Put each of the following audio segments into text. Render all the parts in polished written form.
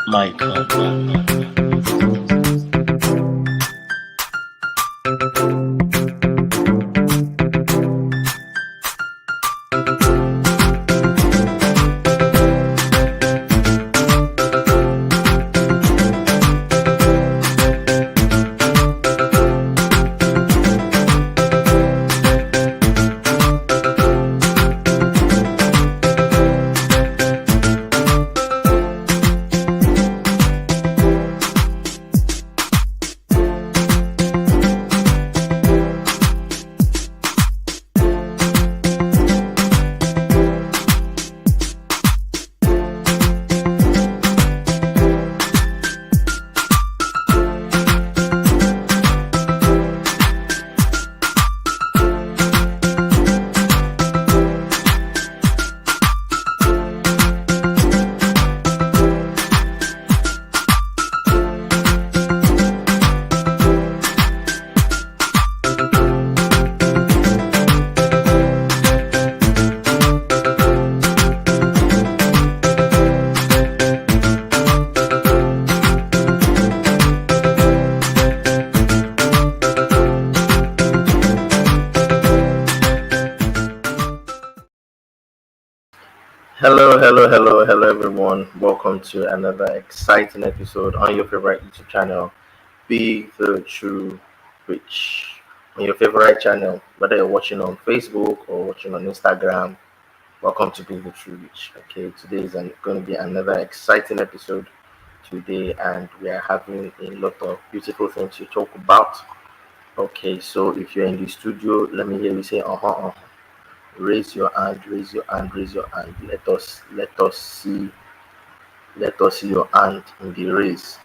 Michael. Hello, everyone. Welcome to another exciting episode on your favorite YouTube channel, Be the True Rich. On your favorite channel, whether you're watching on Facebook or watching on Instagram, welcome to Be the True Rich. Okay, today is going to be another exciting episode today, and we are having a lot of beautiful things to talk about. Okay, so if you're in the studio, let me hear you say, raise your hand, raise your hand. Let us see your hand in the race.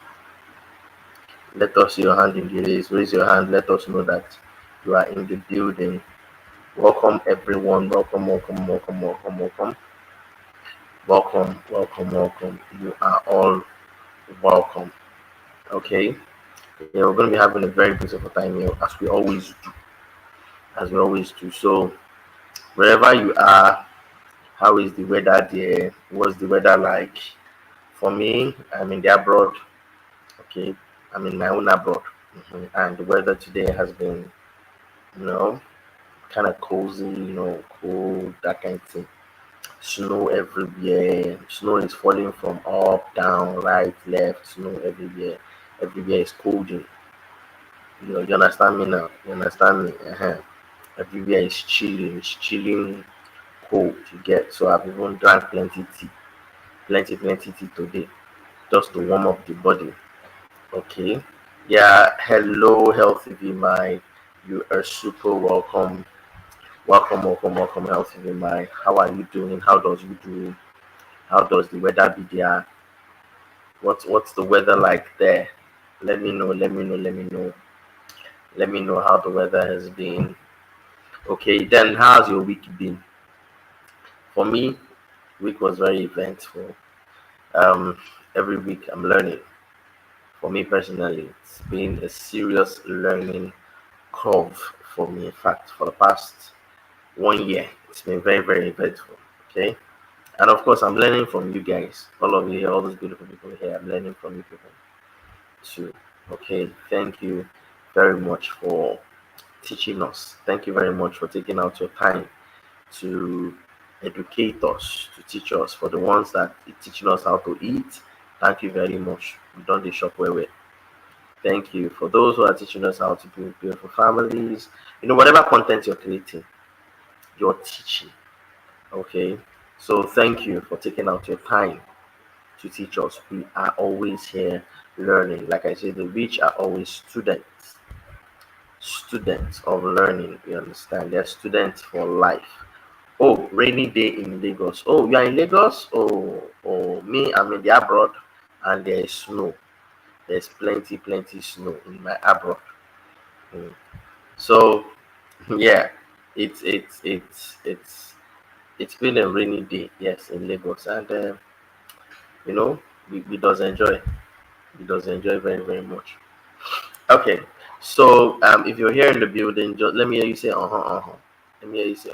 Let us see your hand in the race. Raise your hand. Let us know that you are in the building. Welcome everyone. Welcome. You are all welcome. Okay. Yeah, we're gonna be having a very beautiful time here, as we always do. So wherever you are, how is the weather there? What's the weather like? For me, I'm in the abroad. Okay, I'm in my own abroad. And the weather today has been, you know, kind of cozy, cool, that kind of thing. Snow everywhere. Snow is falling from up, down, right, left. Snow everywhere. Everywhere is cold. You understand me now? You understand me? Everywhere is chilling. It's chilling, cold. You get. So I've even drank plenty tea today, just to warm up the body. Okay. Yeah. Hello, Healthy V My. You are super welcome. Welcome, Healthy V My. How are you doing? How does you do? How does the weather be there? What's the weather like there? Let me know. Let me know how the weather has been. Okay. Then how's your week been? For me, week was very eventful. Um, every week I'm learning. For me personally, it's been a serious learning curve for me. In fact, for the past 1 year, it's been very, very eventful. Okay. And of course, I'm learning from you guys, all of you here, all those beautiful people here. I'm learning from you people too. Okay. Thank you very much for teaching us. Thank you very much for taking out your time to educate us, to teach us. For the ones that are teaching us how to eat, thank you very much. We done the shop where. Thank you for those who are teaching us how to build beautiful families. Whatever content you're creating, you're teaching. Okay. So thank you for taking out your time to teach us. We are always here learning. Like I said, the rich are always students of learning. You understand? They're students for life. Oh, rainy day in Lagos. Oh, you are in Lagos? Oh, me, I'm in the abroad, and there is snow. There's plenty snow in my abroad. Mm. So yeah, it's been a rainy day, yes, in Lagos, and you know we does enjoy. We does enjoy very very much. Okay, so if you're here in the building, just let me hear you say Let me hear you say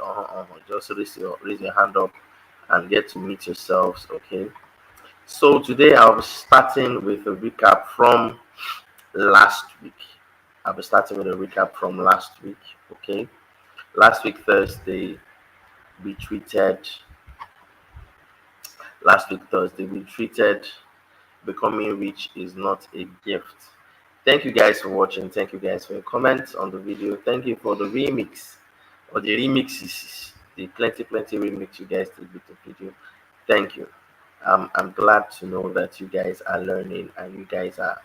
Just raise your hand up and get to meet yourselves. Okay. So today I'll be starting with a recap from last week. I'll be starting with a recap from last week. Okay. Last week Thursday we treated last week Thursday we treated becoming rich is not a gift. Thank you guys for watching. Thank you guys for your comments on the video. Thank you for the remix or the remixes, the plenty remix you guys did with the video. Thank you. I'm glad to know that you guys are learning and you guys are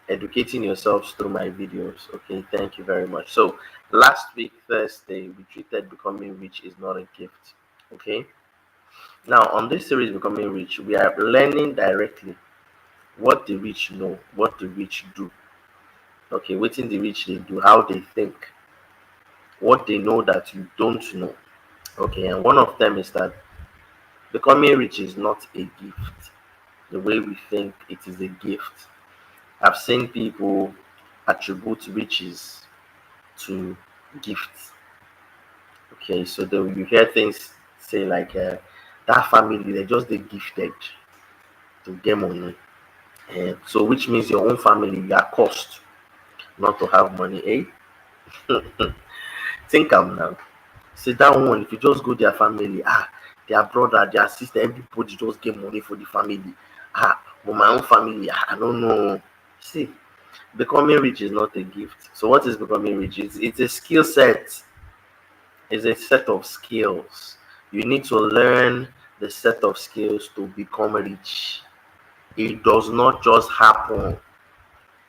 educating yourselves through my videos. Okay, thank you very much. So last week Thursday we treated becoming rich is not a gift. Okay, now on this series becoming rich we are learning directly what the rich know, what the rich do. Okay, wetin the rich they do, how they think, what they know that you don't know. Okay, and one of them is that becoming rich is not a gift the way we think it is a gift. I've seen people attribute riches to gifts. Okay, so you hear things say like that family they just they gifted to get money. So which means your own family you are cursed not to have money, eh? Think am now. Say that one, if you just go their family, their brother, their sister, everybody just get money for the family. But my own family, I don't know. See, becoming rich is not a gift. So what is becoming rich? It's a skill set. It's a set of skills. You need to learn the set of skills to become rich. It does not just happen.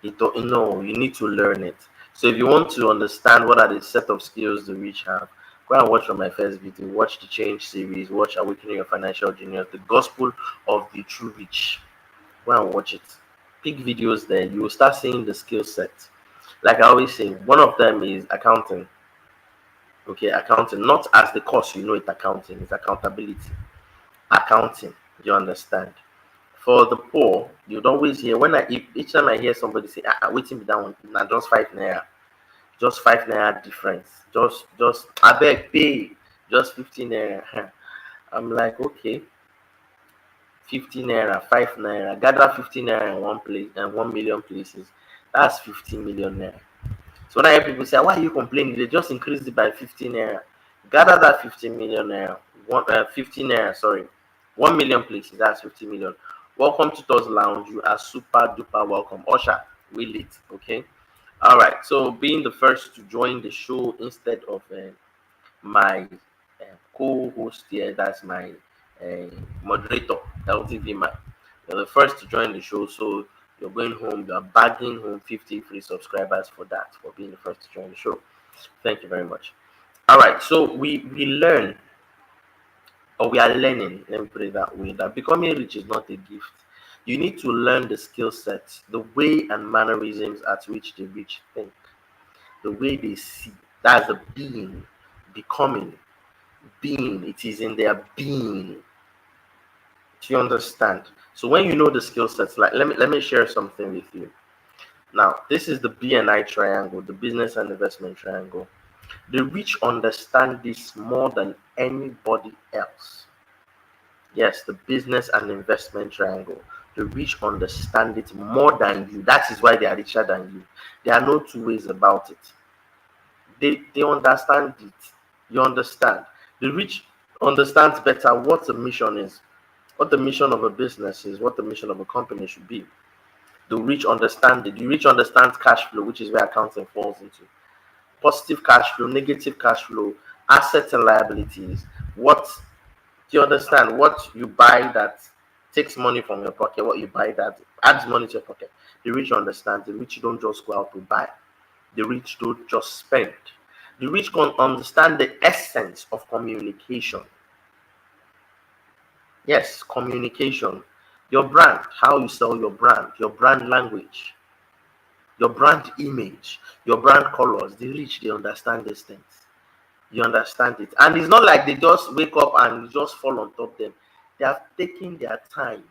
You don't know, you need to learn it. So if you want to understand what are the set of skills the rich have, go and watch from my first video, watch the change series, watch Awakening Your Financial Genius, the gospel of the true rich. Go and watch it. Pick videos there, you will start seeing the skill set. Like I always say, one of them is accounting. Okay, accounting, not as the course you know it accounting, it's accountability. Accounting, you understand? For the poor, you'd always hear when each time I hear somebody say, waiting be that one, now just 5 naira, just 5 naira difference, just I beg pay, just 15 naira. I'm like, okay, 50 naira, 5 naira, gather 50 naira in one place and 1 million places, that's 15 million naira. So when I hear people say, why are you complaining? They just increased it by 15 naira. Gather that 15 million naira, 15 naira, sorry, 1 million places, that's 50 million. Welcome to Toz Lounge. You are super duper welcome. Osha, we lit, okay? All right, so being the first to join the show instead of my co-host here, that's my moderator, LTV man. You're the first to join the show, so you're going home, you're bagging home 50 free subscribers for that, for being the first to join the show. Thank you very much. All right, so we learn, or we are learning, let me put it that way, that becoming rich is not a gift. You need to learn the skill sets, the way and mannerisms at which the rich think, the way they see. That's the being, becoming, being. It is in their being. Do you understand? So when you know the skill sets, like let me share something with you. Now, this is the BNI triangle, the business and investment triangle. The rich understand this more than anybody else. Yes, the business and investment triangle. The rich understand it more than you. That is why they are richer than you. There are no two ways about it. They understand it. You understand? The rich understands better what the mission is, what the mission of a business is, what the mission of a company should be. The rich understand it. The rich understands cash flow, which is where accounting falls into. Positive cash flow, negative cash flow, assets and liabilities. What do you understand? What you buy that takes money from your pocket, what you buy that adds money to your pocket. The rich understand. The rich don't just go out to buy. The rich don't just spend. The rich can understand the essence of communication. Yes, communication. Your brand, how you sell your brand language, your brand image, your brand colors. The rich, they understand these things. You understand it. And it's not like they just wake up and just fall on top of them. They have taken their time,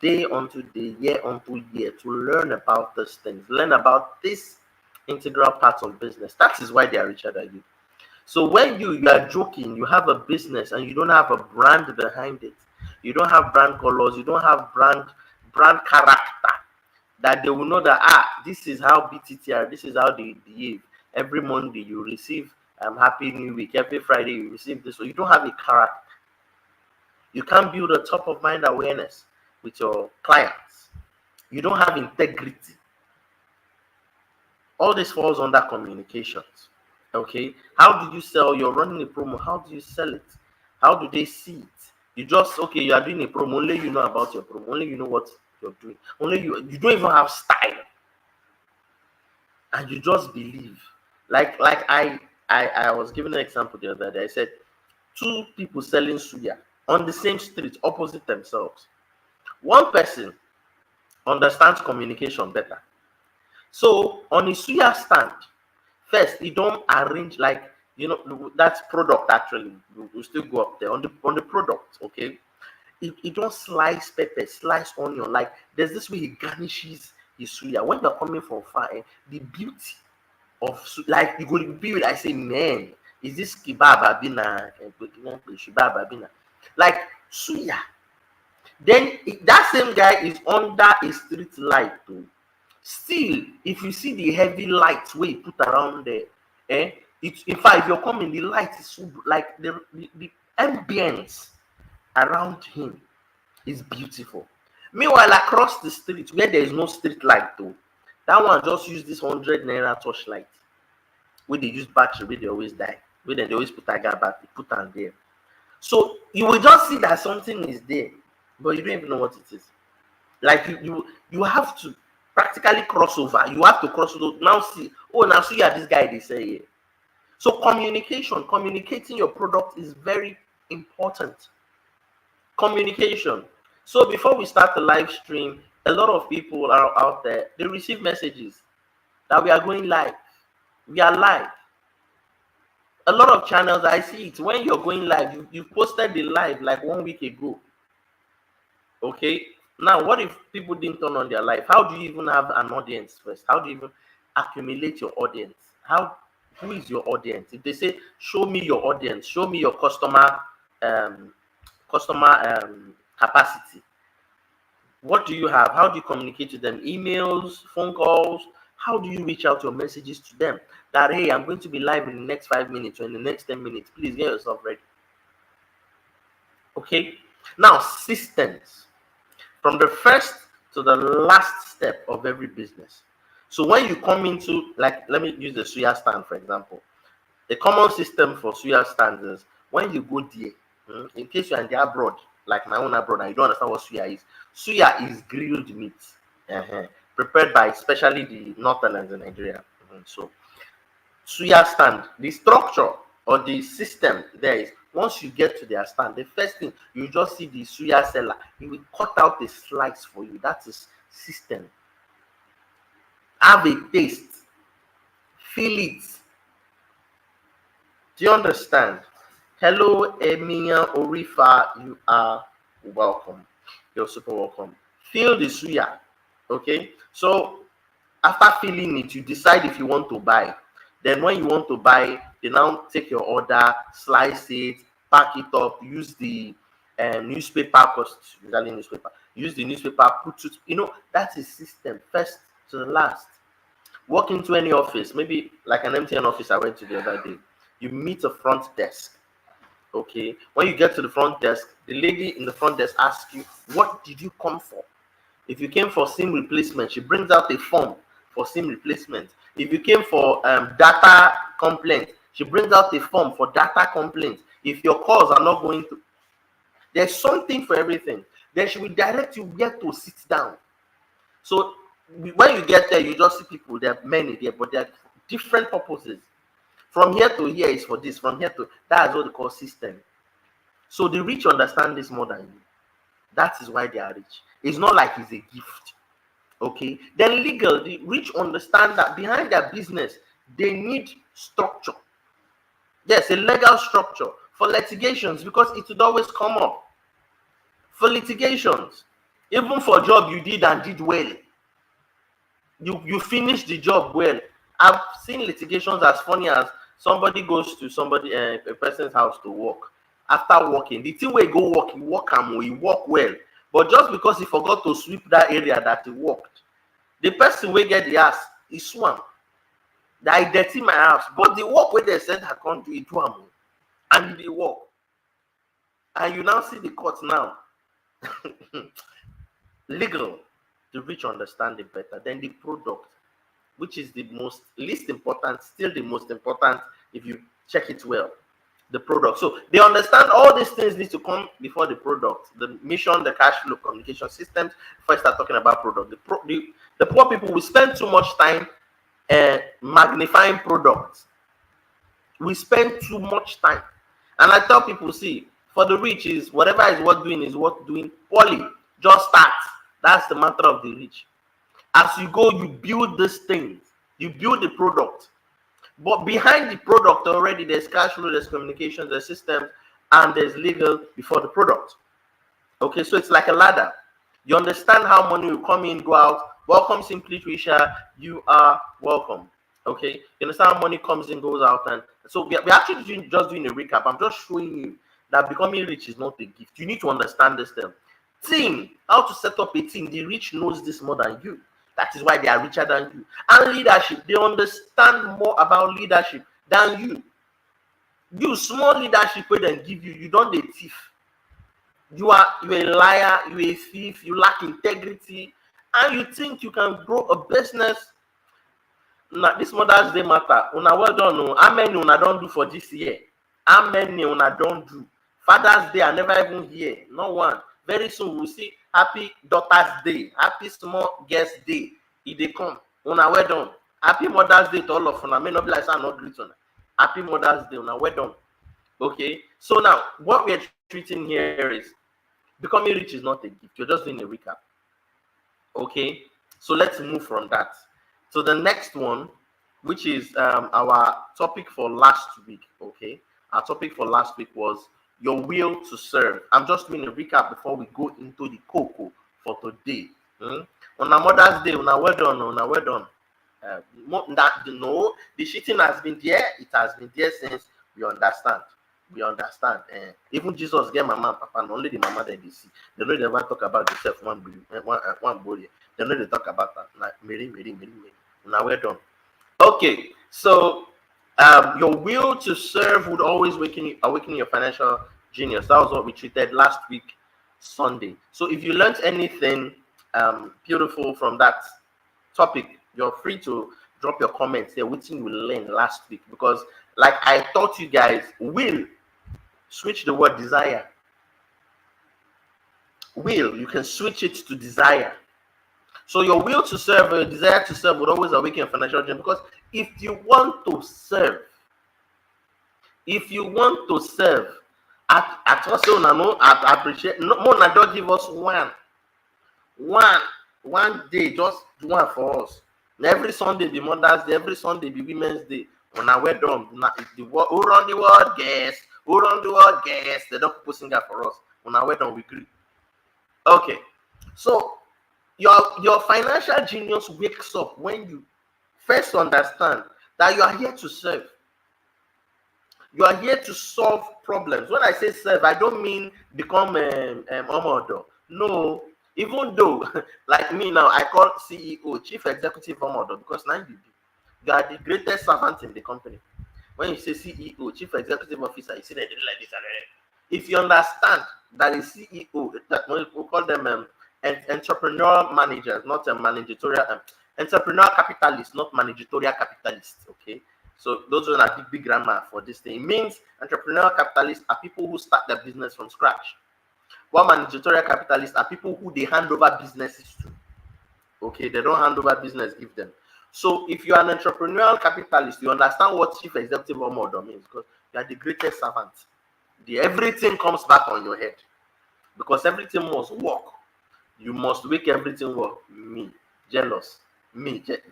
day unto day, year unto year, to learn about these things, learn about this integral part of business. That is why they are richer than you. So when you are joking, you have a business and you don't have a brand behind it, you don't have brand colors, you don't have brand character that they will know that this is how BTTR, this is how they behave. Every Monday you receive Happy New Week. Every Friday you receive this. So you don't have a character. You can't build a top of mind awareness with your clients. You don't have integrity. All this falls under communications. Okay, how do you sell? You're running a promo. How do you sell it? How do they see it? You just you are doing a promo. Only you know about your promo. Only you know what you're doing. Only you don't even have style, and you just believe. Like I was giving an example the other day. I said two people selling suya on the same street, opposite themselves. One person understands communication better. So on a suya stand, first you don't arrange that's product actually. We'll still go up there on the product, okay? He don't slice pepper, slice onion. Like there's this way he garnishes his suya. When you're coming from far, the beauty of like you go to be I say, man, is this kebab abina? Kebab abina? Like suya. Then that same guy is under a street light too. Still, if you see the heavy lights we put around there, it's in fact if you're coming, the light is so like the ambience around him is beautiful. Meanwhile, across the street where there is no street light though, that one just use this 100 naira torchlight. Where they use battery, where they always die. Where they always put a gap back, put on there. So you will just see that something is there, but you don't even know what it is. Like you have to practically cross over. You have to cross over. Now see, now see this guy they say here. So communicating your product is very important. Communication. So before we start the live stream, a lot of people are out there. They receive messages that we are going live. We are live. A lot of channels, I see it. When you're going live, you posted the live like 1 week ago. Okay. Now, what if people didn't turn on their live? How do you even have an audience first? How do you even accumulate your audience? Who is your audience? If they say, show me your audience, show me your customer capacity. What do you have? How do you communicate to them? Emails, phone calls? How do you reach out your messages to them? That, hey, I'm going to be live in the next 5 minutes or in the next 10 minutes. Please get yourself ready. Okay. Now, systems. From the first to the last step of every business. So when you come into, like, let me use the suya stand, for example. The common system for suya stands is when you go there, in case you're in the abroad, like my own abroad, and you don't understand what suya is. Suya is grilled meat, prepared by especially the northerners in Nigeria. So suya stand, the structure or the system there is once you get to their stand, the first thing you just see the suya seller, he will cut out a slice for you. That is system. Have a taste, feel it. Do you understand? Hello, Emilia Orifa, you are welcome. You're super welcome. Feel the suya. Okay, so after feeling it, you decide if you want to buy. Then when you want to buy, they now take your order, slice it, pack it up, use the newspaper, use the newspaper, put it, that's a system, first to the last. Walk into any office, maybe like an MTN office I went to the other day, you meet a front desk. Okay, when you get to the front desk, the lady in the front desk asks you, what did you come for? If you came for SIM replacement, she brings out a form for SIM replacement. If you came for data complaint, she brings out a form for data complaint. If your calls are not going to, there's something for everything. Then she will direct you where to sit down. So when you get there, you just see people. There are many there, but there are different purposes. From here to here is for this. From here to that's what they call system. So the rich understand this more than you. That is why they are rich. It's not like it's a gift. Okay. Then legal, the rich understand that behind their business, they need structure. Yes, a legal structure for litigations because it would always come up. For litigations, even for job you did and did well, you finished the job well. I've seen litigations as funny as somebody goes to a person's house to work, after working. The thing where he go work, he work well. But just because he forgot to sweep that area that he worked, the person will get the ass, he swam. That I dirty my house. But the work where they said I can't do it, and they work. And you now see the court now. Legal. The rich understand it better than the product, which is the most least important, still the most important if you check it well. The product. So they understand all these things need to come before the product, the mission, the cash flow, communication systems. Before I start talking about product, the poor people will spend too much time magnifying products. We spend too much time, and I tell people, see, for the rich is whatever is worth doing poorly. Just start. That's the matter of the rich. As you go, you build these things, you build the product. But behind the product already, there's cash flow, there's communication, there's systems, and there's legal before the product. Okay, so it's like a ladder. You understand how money will come in, go out. Welcome, Simply Trisha. You are welcome. Okay, you understand how money comes in, goes out, and so we're actually just doing a recap. I'm just showing you that becoming rich is not a gift. You need to understand this thing. Team, how to set up a team. The rich knows this more than you. That is why they are richer than you. And leadership, they understand more about leadership than you. You small leadership where they give you, you don't a thief. You're a liar, you're a thief, you lack integrity, and you think you can grow a business. Now, this Mother's Day matter. Una well done. How many una don't do for this year? How many una don't do? Father's Day, I never even hear. No one. Very soon we'll see Happy Daughter's Day, Happy Small Guest Day. If they come, una well done. Happy Mother's Day to all of una. May not be like I'm not great on. Happy Mother's Day, una well done. Okay. So now what we're treating here is becoming rich is not a gift. You're just doing a recap. Okay. So let's move from that. So the next one, which is our topic for last week. Okay. Our topic for last week was your will to serve. I'm just doing a recap before we go into the cocoa for today. On a Mother's Day, well done. The cheating has been there. It has been there since we understand. Even Jesus get mama and papa, and only the mama that they see. They know they never talk about themselves one body. They know they talk about that. Like Mary. Now well done. Okay, so your will to serve would always awaken your financial genius. That was what we treated last week, Sunday. So if you learned anything beautiful from that topic, you're free to drop your comments there. What you learned last week? Because like I taught you guys, will, switch the word desire. Will, you can switch it to desire. So your will to serve, your desire to serve would always awaken your financial genius. Because if you want to serve, I also know, I appreciate. No more than don't give us one day, just do one for us. Every Sunday be Mother's Day, every Sunday be Women's Day. When I wear done, who run the world, guess? Who run the world, guess? They don't put singer for us. When I wear done, we agree. Okay, so your financial genius wakes up when you first understand that you are here to serve. You are here to solve problems. When I say serve, I don't mean become Omodo. No, even though, like me now, I call CEO, Chief Executive Omodo, because now you are the greatest servant in the company. When you say CEO, Chief Executive Officer, you see that they do like this. If you understand that a CEO, that we call them entrepreneurial managers, not a managerial, entrepreneurial capitalists, not managerial capitalists. Okay. So those are big grammar for this thing. It means entrepreneurial capitalists are people who start their business from scratch. While managerial capitalists are people who they hand over businesses to. Okay, they don't hand over business, give them. So if you are an entrepreneurial capitalist, you understand what chief executive model means, because you are the greatest servant. Everything comes back on your head, because everything must work. You must make everything work. Me, jealous.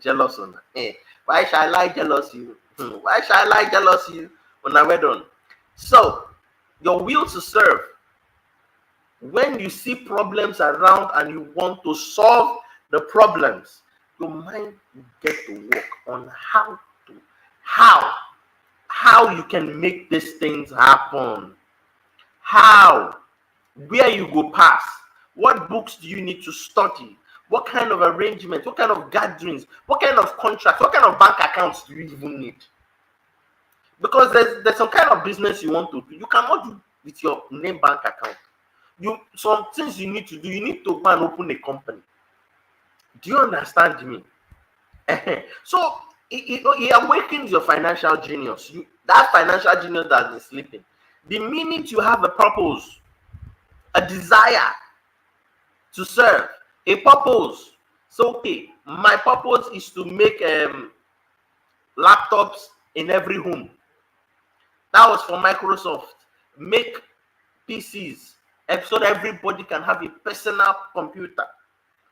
Jealous on that. Why shall I jealous you? Why shall I jealous you? When I went on. So, your will to serve. When you see problems around and you want to solve the problems, your mind will get to work on how you can make these things happen. how, where you go pass, what books do you need to study, what kind of arrangements, what kind of gatherings, what kind of contracts, what kind of bank accounts do you even need? Because there's some kind of business you want to do, you cannot do with your name bank account. Some things you need to do, you need to go and open a company. Do you understand me? So it awakens your financial genius. That financial genius that is sleeping. The minute you have a purpose, a desire to serve, a purpose. So okay, my purpose is to make laptops in every home. That was for Microsoft. Make PCs so that everybody can have a personal computer.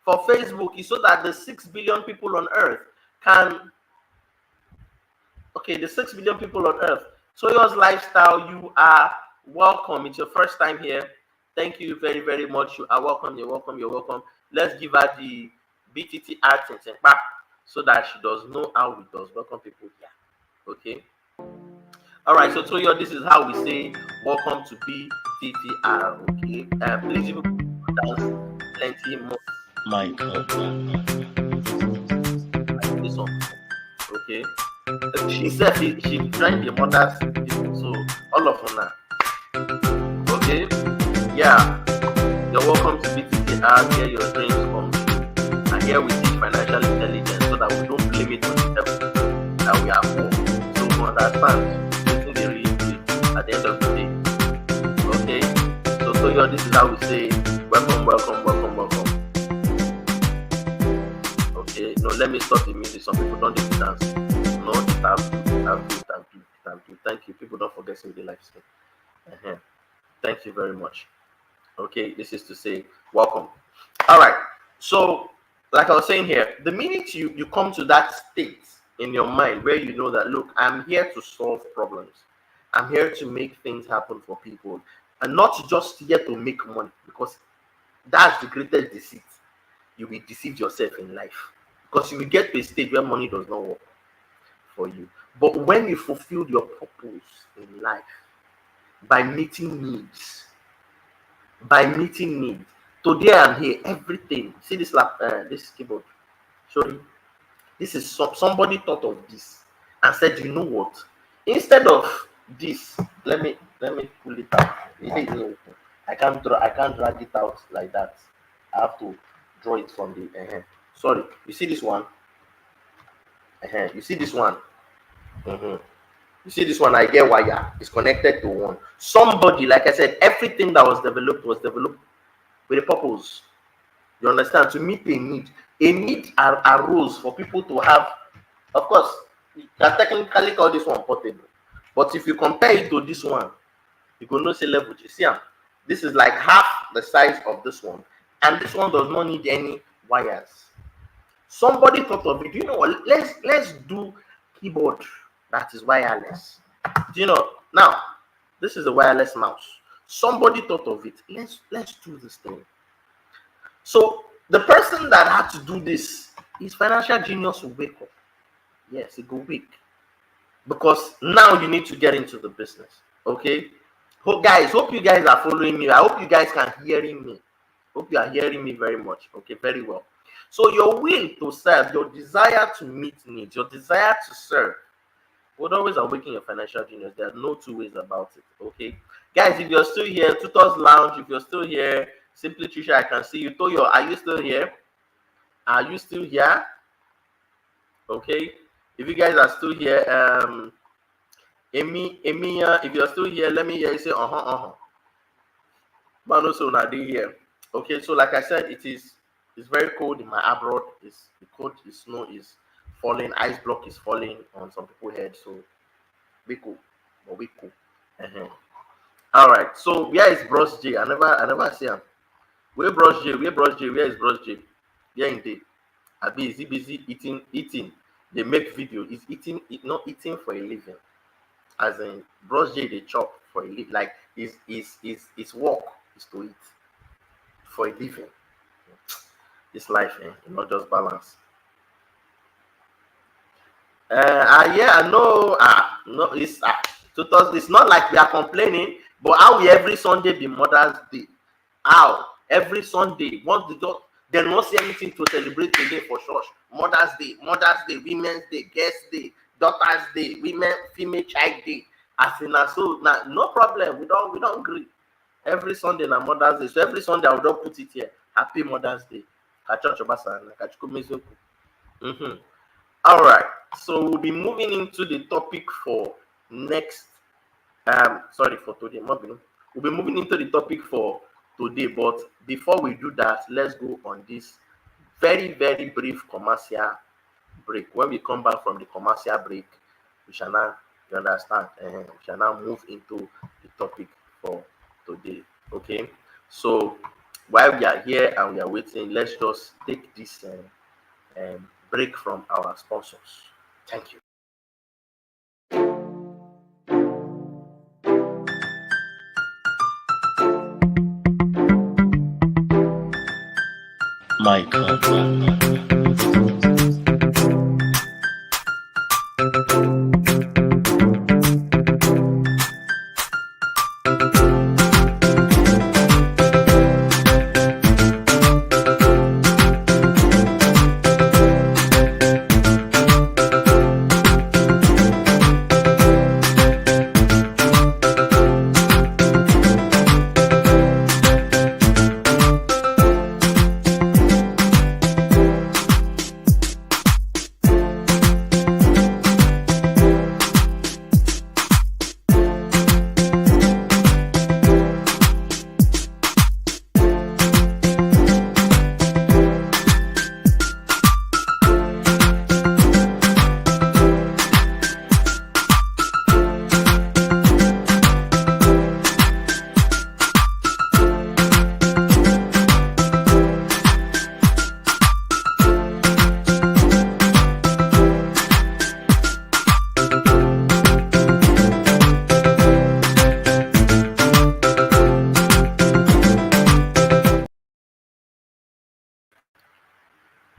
For Facebook, is so that the 6 billion people on earth can, okay, the 6 billion people on earth. Toyo's Lifestyle, you are welcome. It's your first time here. Thank you very, very much. You are welcome. You're welcome. You're welcome. Let's give her the BTT accent so that she does know how it does. Welcome people here. Okay. All right. So Toyo, this is how we say welcome to BTTR. Okay. Please, you dance plenty more. Michael. This one. Okay. She said she joined the mothers, so all of them now. Okay. Yeah. You're welcome to BTTR, where your dreams come true. And here we teach financial intelligence so that we don't blame it on the devil that we are poor. So we understand something they really do at the end of the day. Okay? So Toyo, this is how we say welcome, welcome, welcome, welcome. Okay, no, let me stop the music. Some people don't need to dance. No, thank you. People don't forget to the life skill. Thank you very much. Okay, this is to say welcome. All right. So, like I was saying here, the minute you come to that state in your mind where you know that, look, I'm here to solve problems. I'm here to make things happen for people, and not just here to make money, because that's the greatest deceit. You will deceive yourself in life, because you will get to a stage where money does not work for you. But when you fulfill your purpose in life by meeting needs, today I'm here, everything. See this this keyboard. Sorry, this is somebody thought of this and said, you know what? Instead of this, let me pull it out. I can't drag it out like that. I have to draw it from the sorry. You see this one? You see this one? You see this one? I get wire. It's connected to one. Somebody, like I said, everything that was developed with a purpose. You understand? To meet a need. A need arose for people to have. Of course, you can technically call this one portable. But if you compare it to this one, you can not say level. You see, this is like half the size of this one. And this one does not need any wires. Somebody thought of it. You know what? Let's do keyboard that is wireless. Do you know? Now, this is a wireless mouse. Somebody thought of it. Let's do this thing. So the person that had to do this, his financial genius will wake up. Yes, it will wake. Because now you need to get into the business. Okay? Hope you guys are following me. I hope you guys can hearing me. Hope you are hearing me very much. Okay, very well. So your will to serve, your desire to meet needs, your desire to serve would always awaken your financial genius. There are no two ways about it. Okay, guys, if you're still here, Tutors Lounge, if you're still here, Simply Trisha, I can see you. Toyo, are you still here? Are you still here? Okay, if you guys are still here, Amy, if you're still here, let me hear you say but also not here. Okay, so like I said, it's very cold in my abroad. It's the cold, the snow is falling, ice block is falling on some people's head. So we cool, but we cool. All right. So where is Bros J? I never see him. Where Bros J? Where is Bros J? Yeah, indeed. Abi, is he busy eating? They make video. He's eating, not eating for a living. As in, Bros J, they chop for a living. Like his work is to eat for a living. This life, not just balance. Yeah, I know. No, it's not like we are complaining. But how will every Sunday be Mother's Day? How? Every Sunday, once they don't see anything to celebrate again for church. Mother's Day, Women's Day, Guest Day, Daughter's Day, Female Child Day. As in, so now, no problem. We don't agree. Every Sunday na Mother's Day. So every Sunday I will just put it here. Happy Mother's Day. All right. So we'll be moving into the topic for next. Sorry for today. We'll be moving into the topic for today, but before we do that, let's go on this very, very brief commercial break. When we come back from the commercial break, we shall now, you understand, we shall now move into the topic for today. Okay, so while we are here and we are waiting, let's just take this break from our sponsors. Thank you. Michael.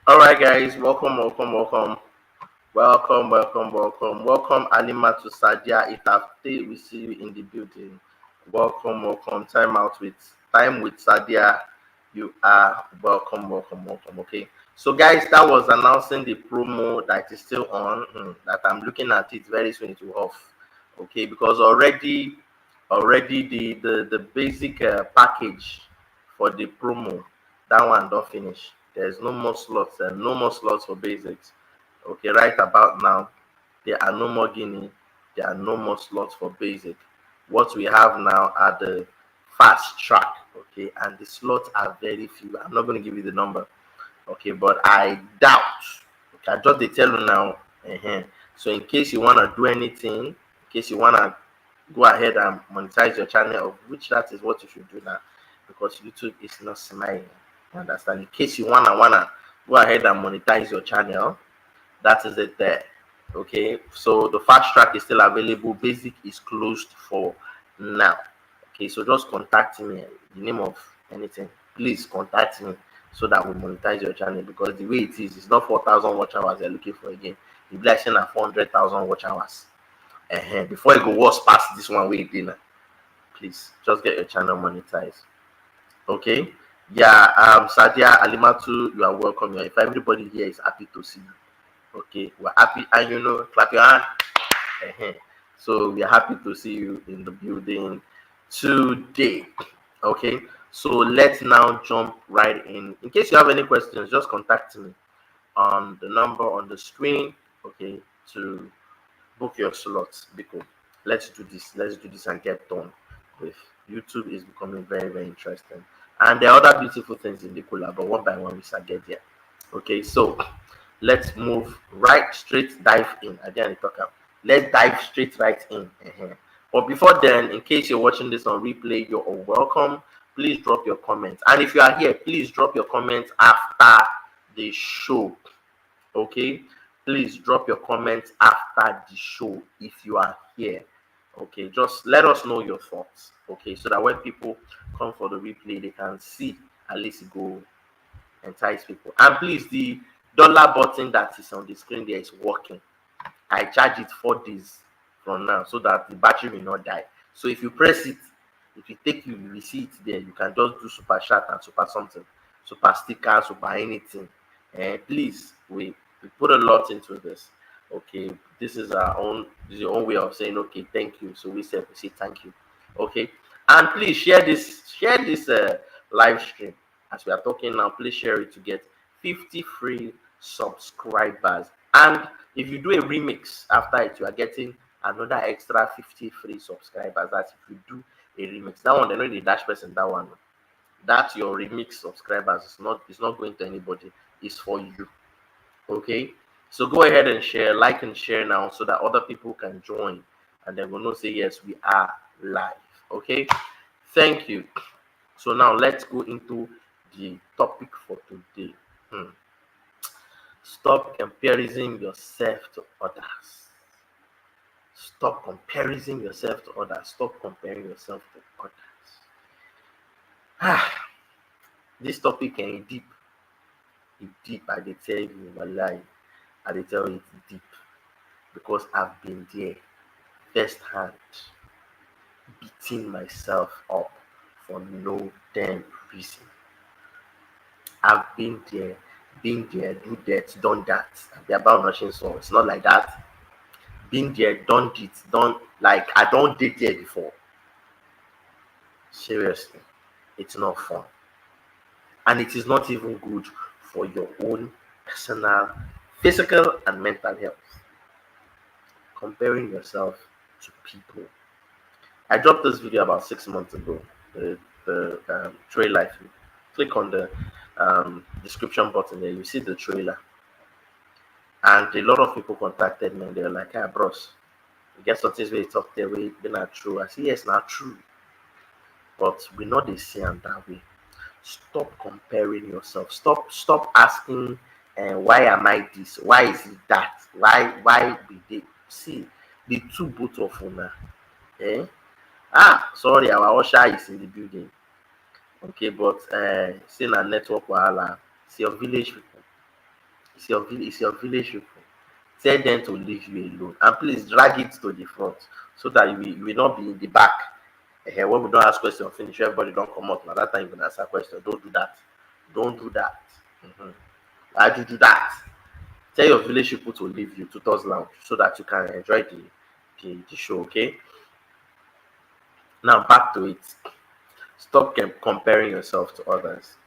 All right, guys, welcome, Alima to Sadia. If after we see you in the building, welcome. Time with Sadia. You are welcome. Okay, so guys, that was announcing the promo that is still on. That I'm looking at it very soon to off. Okay, because already the basic package for the promo, that one don't finish. There's no more slots and no more slots for basics. Okay, right about now, there are no more Guinea, there are no more slots for basic. What we have now are the fast track, okay, and the slots are very few. I'm not going to give you the number, okay, but I doubt. Okay, I just tell you now. So in case you want to do anything, in case you want to go ahead and monetize your channel, of which that is what you should do now, because YouTube is not smiling. Understand? In case you wanna go ahead and monetize your channel, that is it there. Okay, so the fast track is still available. Basic is closed for now. Okay, so just contact me in the name of anything. Please contact me so that we monetize your channel, because the way it is, it's not 4,000 watch hours they're looking for again. You'll be like saying 400,000 watch hours. Before you go worse past this one way dinner, please just get your channel monetized. Okay. Yeah, Sadia Alimatu, you are welcome. If everybody here is happy to see you, okay, we're happy, and clap your hand. So we are happy to see you in the building today. Okay, so let's now jump right in. In case you have any questions, just contact me on the number on the screen. Okay, to book your slots. Because let's do this and get done with. YouTube is becoming very, very interesting. And there are other beautiful things in the cooler, but one by one we shall get there. Okay, so let's move straight dive in. Let's dive straight right in. But before then, in case you're watching this on replay, you're all welcome. Please drop your comments. And if you are here, please drop your comments after the show. Okay, please drop your comments after the show if you are here. Okay, just let us know your thoughts. Okay, so that when people come for the replay, they can see at least go entice people. And please, the dollar button that is on the screen there is working. I charge it 4 days from now so that the battery will not die. So if you press it If you take you will see it there. You can just do super chat and super something, super sticker, super anything. And please, we put a lot into this. Okay, this is your own way of saying okay, thank you. So we say thank you. Okay, and please share this live stream as we are talking now. Please share it to get 50 free subscribers. And if you do a remix after it, you are getting another extra 50 free subscribers. That's if you do a remix. That one, they know the dash person. That one, that's your remix subscribers. It's not going to anybody. It's for you. Okay. So go ahead and share, like and share now, so that other people can join, and then we'll know say yes, we are live. Okay. Thank you. So now let's go into the topic for today. Stop comparing yourself to others. Stop comparing yourself to others. Stop comparing yourself to others. This topic can deep. It's deep. I dey tell you my life. I dey tell you it's deep because I've been there firsthand, beating myself up for no damn reason. I've been there, do that, done that. Be about nothing, so it's not like that. Been there, done it, done like I don't did there before. Seriously, it's not fun, and it is not even good for your own personal, physical, and mental health. Comparing yourself to people. I dropped this video about 6 months ago. The trailer. If you click on the description button there, you see the trailer. And a lot of people contacted me and they were like, "Hey, bros, you get some things where you talk there, where they're not true." I say, "Yes, not true. But we know they see them that way." Stop comparing yourself. Stop asking, why am I this? Why is it that? Why we did? See, the two both of una. Eh? Sorry, our usher is in the building. Okay, but still a network wahala. It's your village people. It's your village people. Tell them to leave you alone, and please drag it to the front so that you will not be in the back. When we don't ask question finish, everybody don't come out. Now that time you can answer question. Don't do that. Don't do that. Why do you do that? Tell your village people to leave you to Toss Lounge so that you can enjoy the show. Okay. Now back to it. Stop comparing yourself to others.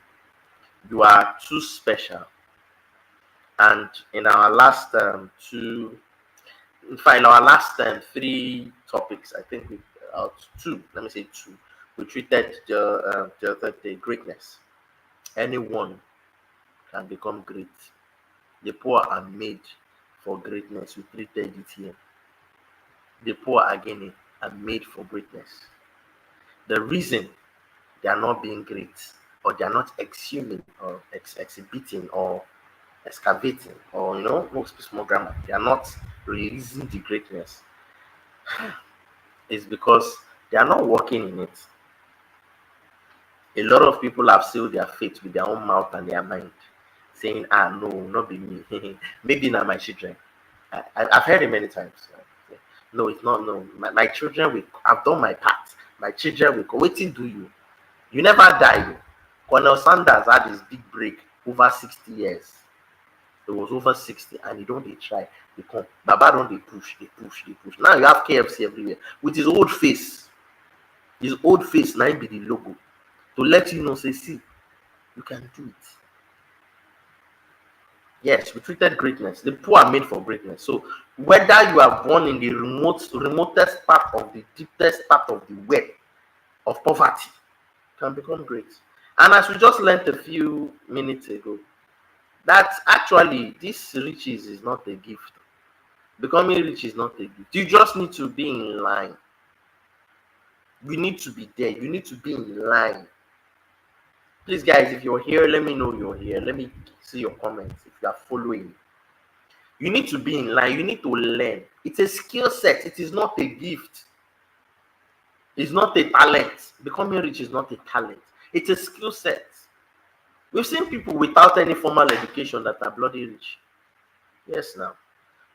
You are too special. And in our last three topics, I think two. Let me say two. We treated the other day greatness. Anyone can become great. The poor are made for greatness. We treated it here. The poor again are made for greatness. The reason they are not being great, or they are not exhuming or exhibiting or excavating, or most small grammar, they are not releasing the greatness, is because they are not working in it. A lot of people have sealed their fate with their own mouth and their mind, saying, no, not be me. Maybe not my children. I've heard it many times. No, it's not. No, my children I've done my part. My children will go. Waiting do you? You never die. Colonel Sanders had his big break over 60 years. It was over 60 and he don't try. They come. Baba don't they push. Now you have KFC everywhere with his old face. His old face now be the logo to let you know, say, see, you can do it. Yes, we treated greatness. The poor are made for greatness. So whether you are born in the remotest part of the deepest part of the web of poverty, can become great. And as we just learned a few minutes ago, that actually this riches is not a gift. Becoming rich is not a gift. You just need to be in line. You need to be there. You need to be in line. Please, guys, if you're here, let me know you're here. Let me see your comments if you are following. You need to be in line. You need to learn. It's a skill set. It is not a gift. It's not a talent. Becoming rich is not a talent. It's a skill set. We've seen people without any formal education that are bloody rich. Yes, now.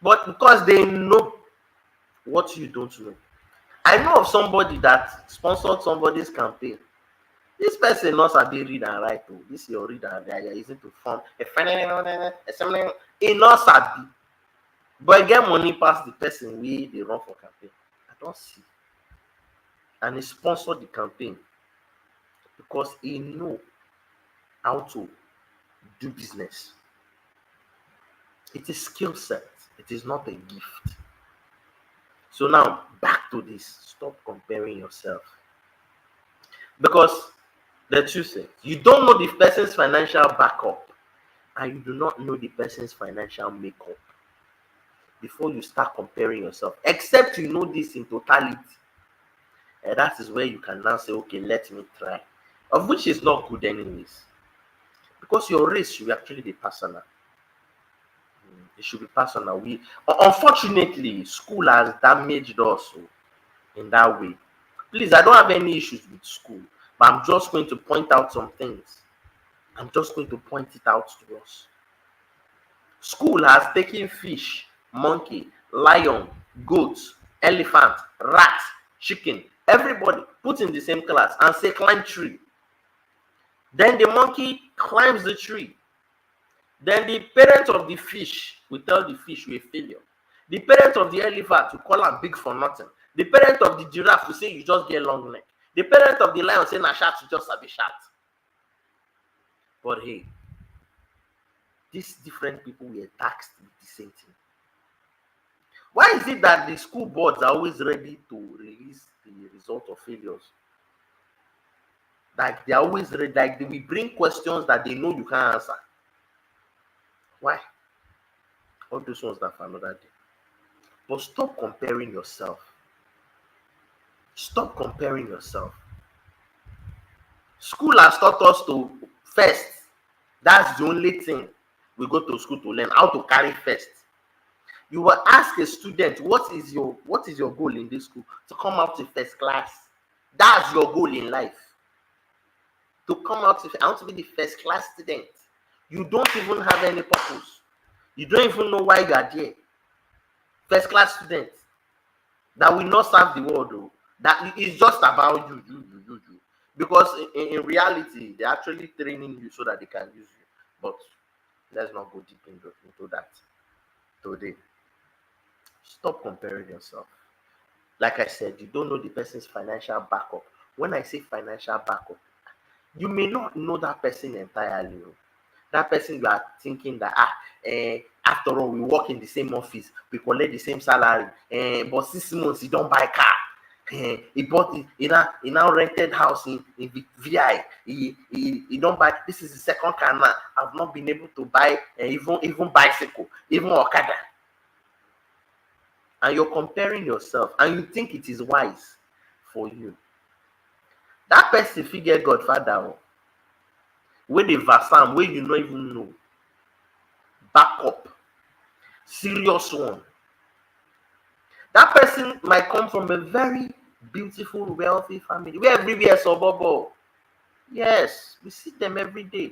But because they know what you don't know. I know of somebody that sponsored somebody's campaign. This person knows how to read and write. Oh. This your reader, they are using to form a not sabi. But get money past the person we they run for campaign. I don't see. And he sponsored the campaign because he know how to do business. It is skill set. It is not a gift. So now back to this. Stop comparing yourself. Because the truth is, you don't know the person's financial backup and you do not know the person's financial makeup before you start comparing yourself. Except you know this in totality. And that is where you can now say, okay, let me try. Of which is not good anyways. Because your race should actually be personal. It should be personal. Unfortunately, school has damaged us in that way. Please, I don't have any issues with school, but I'm just going to point out some things. I'm just going to point it out to us. School has taken fish, monkey, lion, goat, elephant, rat, chicken, everybody put in the same class and say climb tree. Then the monkey climbs the tree. Then the parent of the fish will tell the fish you're a failure. The parent of the elephant will call am big for nothing. The parent of the giraffe will say you just get long neck. The parent of the lion will say na shat you just sabi shat. But hey, these different people were taxed with the same thing. Why is it that the school boards are always ready to release the result of failures? Like they're always ready, like they will bring questions that they know you can't answer. Why? All those ones that for another day. But stop comparing yourself. Stop comparing yourself. School has taught us to first. That's the only thing we go to school to learn, how to carry first. You will ask a student, what is your goal in this school? To come out to first class. That's your goal in life. To come out to, I want to be the first class student. You don't even have any purpose. You don't even know why you are there. First class student that will not serve the world, though. That is just about you. Because in reality, they're actually training you so that they can use you. But let's not go deep into that today. Stop comparing yourself. Like I said, you don't know the person's financial backup. When I say financial backup, you may not know that person entirely. That person you are thinking that after all, we work in the same office, we collect the same salary, but 6 months he don't buy car. He bought it, he now rented house in VI. He don't buy. This is the second car now. I've not been able to buy even bicycle, even Okada. And you're comparing yourself, and you think it is wise for you. That person figure Godfather, where the Vasam, where you don't even know. Backup, serious one. That person might come from a very beautiful, wealthy family. We everywhere so bobo. Yes, we see them every day.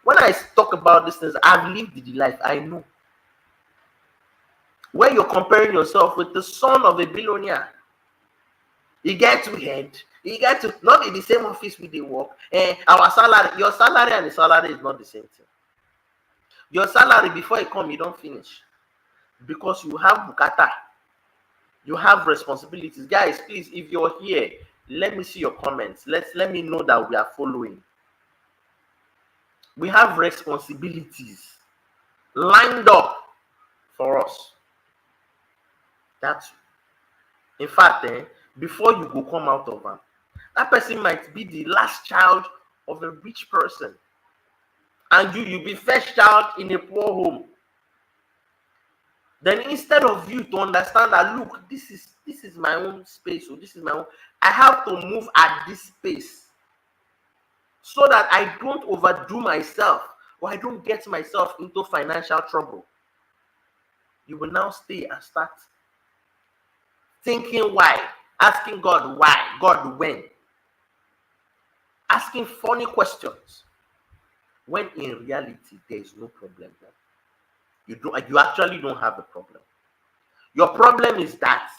When I talk about these things, I've lived the life. I know. When you're comparing yourself with the son of a billionaire, you get to head. You get to not in the same office with the work. Our salary, your salary and the salary is not the same thing. Your salary before it come, you don't finish because you have bukata. You have responsibilities. Guys, please, if you're here, let me see your comments. Let me know that we are following. We have responsibilities lined up for us. That's, in fact, before you go come out of them, that person might be the last child of a rich person. And you be first child in a poor home. Then instead of you to understand that, look, this is my own space, or this is my own, I have to move at this space so that I don't overdo myself or I don't get myself into financial trouble. You will now stay and start thinking why, asking God why, God when, asking funny questions, when in reality there is no problem there. You actually don't have a problem. Your problem is that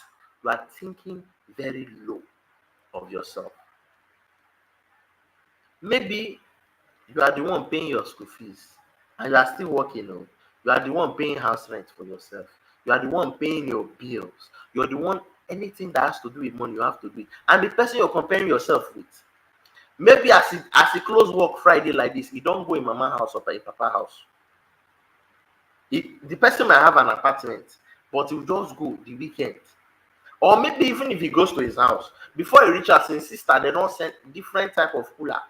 You are thinking very low of yourself. Maybe you are the one paying your school fees and you are still working. Oh. You are the one paying house rent for yourself. You are the one paying your bills. You're the one, anything that has to do with money, you have to do it. And the person you're comparing yourself with, maybe as he close work Friday like this, he don't go in mama house or in papa house. The person might have an apartment, but he'll just go the weekend. Or maybe even if he goes to his house, before he reaches his sister, they don't send different type of cooler.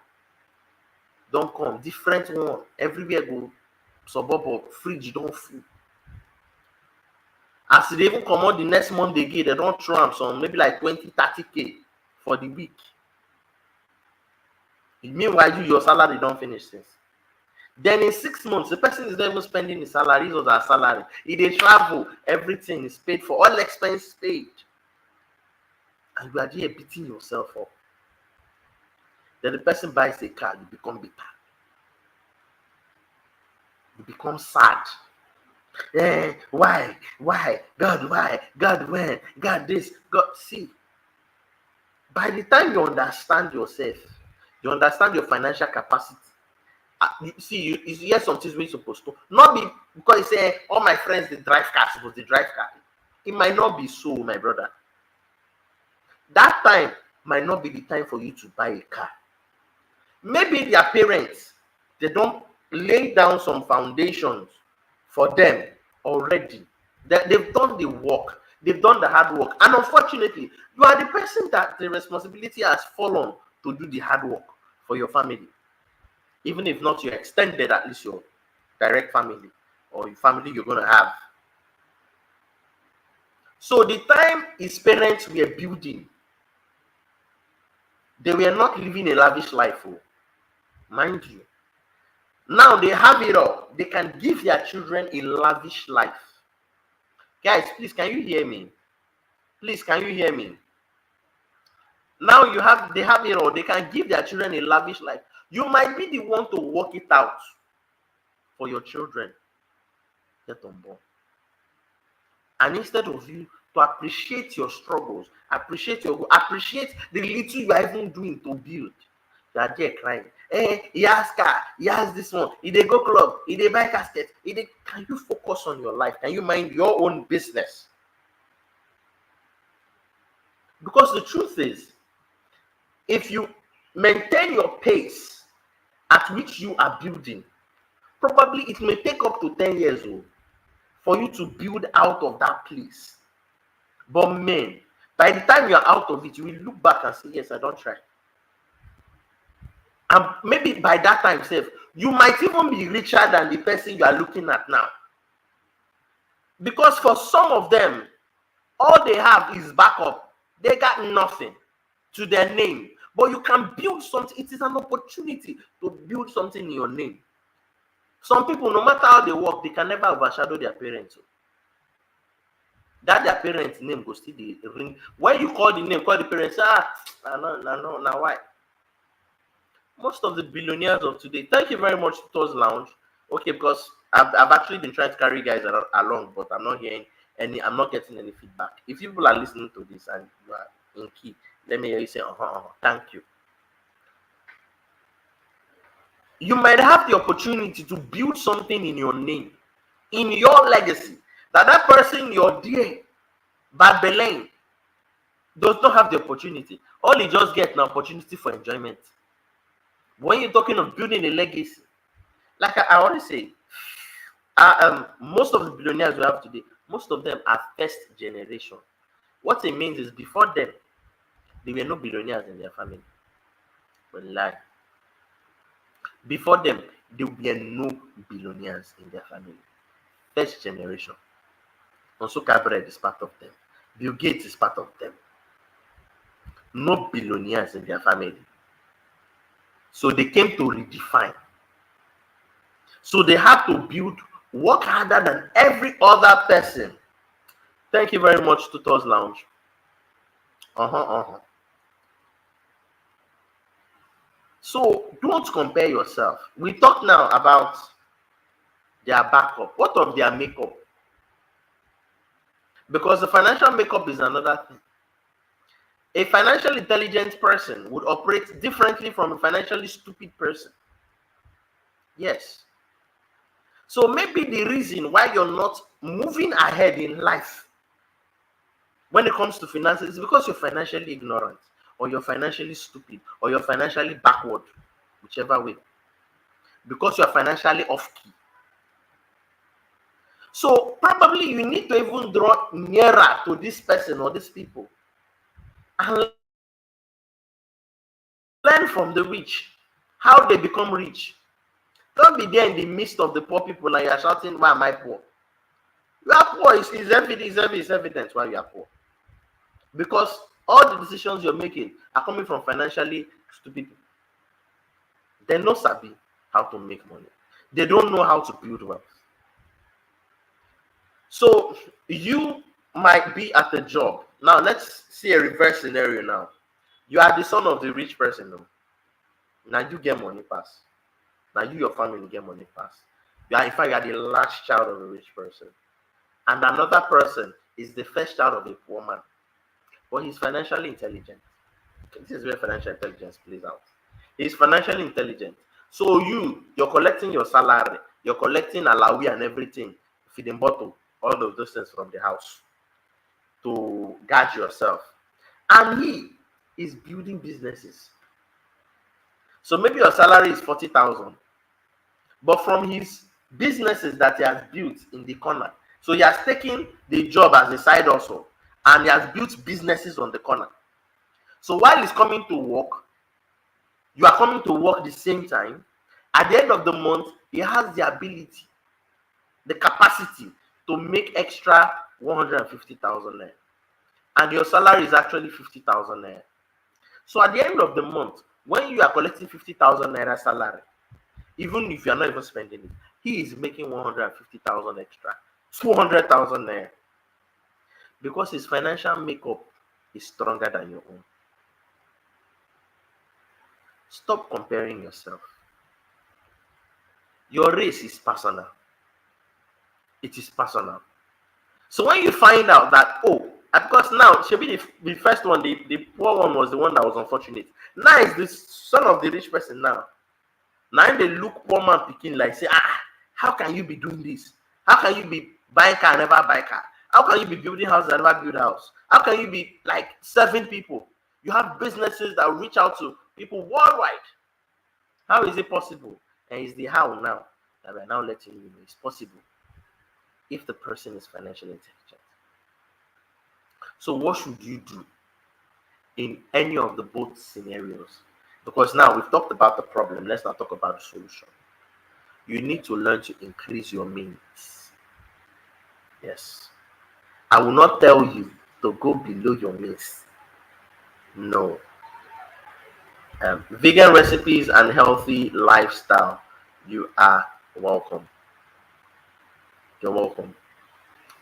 Don't come, different one. Everywhere go suburb of fridge don't full. As they even come out the next month again, they don't throw am some maybe like 20-30K for the week. Meanwhile, your salary don't finish since. Then in 6 months, the person is not even spending his salary or their salary. If they travel, everything is paid for, all expenses paid. And you are there beating yourself up. Then the person buys a car, you become bitter. You become sad. Why? God, why? God, when? God, this. God, see. By the time you understand yourself, you understand your financial capacity. You hear some things we're supposed to. Not be because you say, all my friends, they drive cars, supposed to drive car. It might not be so, my brother. That time might not be the time for you to buy a car. Maybe their parents, they don't lay down some foundations for them already. They've done the work, they've done the hard work, and unfortunately, you are the person that the responsibility has fallen to do the hard work for your family. Even if not your extended, at least your direct family or your family you're going to have. So the time his parents were building, they were not living a lavish life, mind you. Now they have it all. They can give their children a lavish life. Guys, please, can you hear me? Please, can you hear me? Now they have it all. They can give their children a lavish life. You might be the one to work it out for your children. Get on board. And instead of you to appreciate your struggles, appreciate the little you are even doing to build, you are there crying. He has car, he has this one, he dey go club, he dey buy casket, can you focus on your life? Can you mind your own business? Because the truth is, if you maintain your pace at which you are building, probably it may take up to 10 years old for you to build out of that place. But man, by the time you're out of it, you will look back and say, yes, I don't try. And maybe by that time, you might even be richer than the person you are looking at now. Because for some of them, all they have is backup. They got nothing to their name. But you can build something. It is an opportunity to build something in your name. Some people, no matter how they work, they can never overshadow their parents. That their parents' name goes still the ring. When you call the name, call the parents, now why? Most of the billionaires of today, thank you very much, Tutors Lounge. Okay, because I've actually been trying to carry guys along, but I'm not getting any feedback. If people are listening to this and you are in key, let me hear you say, thank you. You might have the opportunity to build something in your name, in your legacy, that person you're dear, Bad Belen, does not have the opportunity. All he just gets an opportunity for enjoyment. When you're talking of building a legacy, like I always say, most of the billionaires we have today, most of them are first generation. What it means is before them, there were no billionaires in their family. But lie. Before them, there were no billionaires in their family. First generation. Onsuka Bread is part of them. Bill Gates is part of them. No billionaires in their family. So they came to redefine. So they have to work harder than every other person. Thank you very much, Tutors Lounge. So don't compare yourself. We talk now about their backup. What of their makeup? Because the financial makeup is another thing. A financially intelligent person would operate differently from a financially stupid person. Yes. So maybe the reason why you're not moving ahead in life when it comes to finances is because you're financially ignorant, or you're financially stupid, or you're financially backward, whichever way. Because you're financially off key. So probably you need to even draw nearer to this person or these people and learn from the rich, how they become rich. Don't be there in the midst of the poor people and you're shouting, why am I poor? You are poor. It's evident why you are poor. Because all the decisions you're making are coming from financially stupid people. They know sabi how to make money. They don't know how to build wealth. So you might be at a job. Now let's see a reverse scenario now. You are the son of the rich person. No? Now you get money pass. Now you, your family get money pass. In fact, you are the last child of a rich person. And another person is the first child of a poor man. But he's financially intelligent. This is where financial intelligence plays out. He's financially intelligent. So you're collecting your salary, you're collecting alawi and everything, feeding bottle, all of those things from the house to guard yourself. And he is building businesses. So maybe your salary is 40,000, but from his businesses that he has built in the corner, so he has taken the job as a side hustle and he has built businesses on the corner. So while he's coming to work, you are coming to work the same time. At the end of the month, he has the ability, the capacity to make extra 150,000 naira. And your salary is actually 50,000 naira. So at the end of the month, when you are collecting 50,000 naira salary, even if you are not even spending it, he is making 150,000 extra, 200,000 naira. Because his financial makeup is stronger than your own. Stop comparing yourself. Your race is personal. It is personal. So when you find out that, oh, because now, Shebi, the first one, the poor one was the one that was unfortunate. Now is the son of the rich person now. Now they look poor man picking like, say, how can you be doing this? How can you be buying car and never buy car? How can you be building house and never build house? How can you be like serving people? You have businesses that reach out to people worldwide. How is it possible? And it's the how now that we're now letting you know it's possible if the person is financially intelligent. So what should you do in any of the both scenarios? Because now we've talked about the problem, let's now talk about the solution. You need to learn to increase your means. Yes. I will not tell you to go below your means. No. Vegan recipes and healthy lifestyle. You are welcome. You're welcome.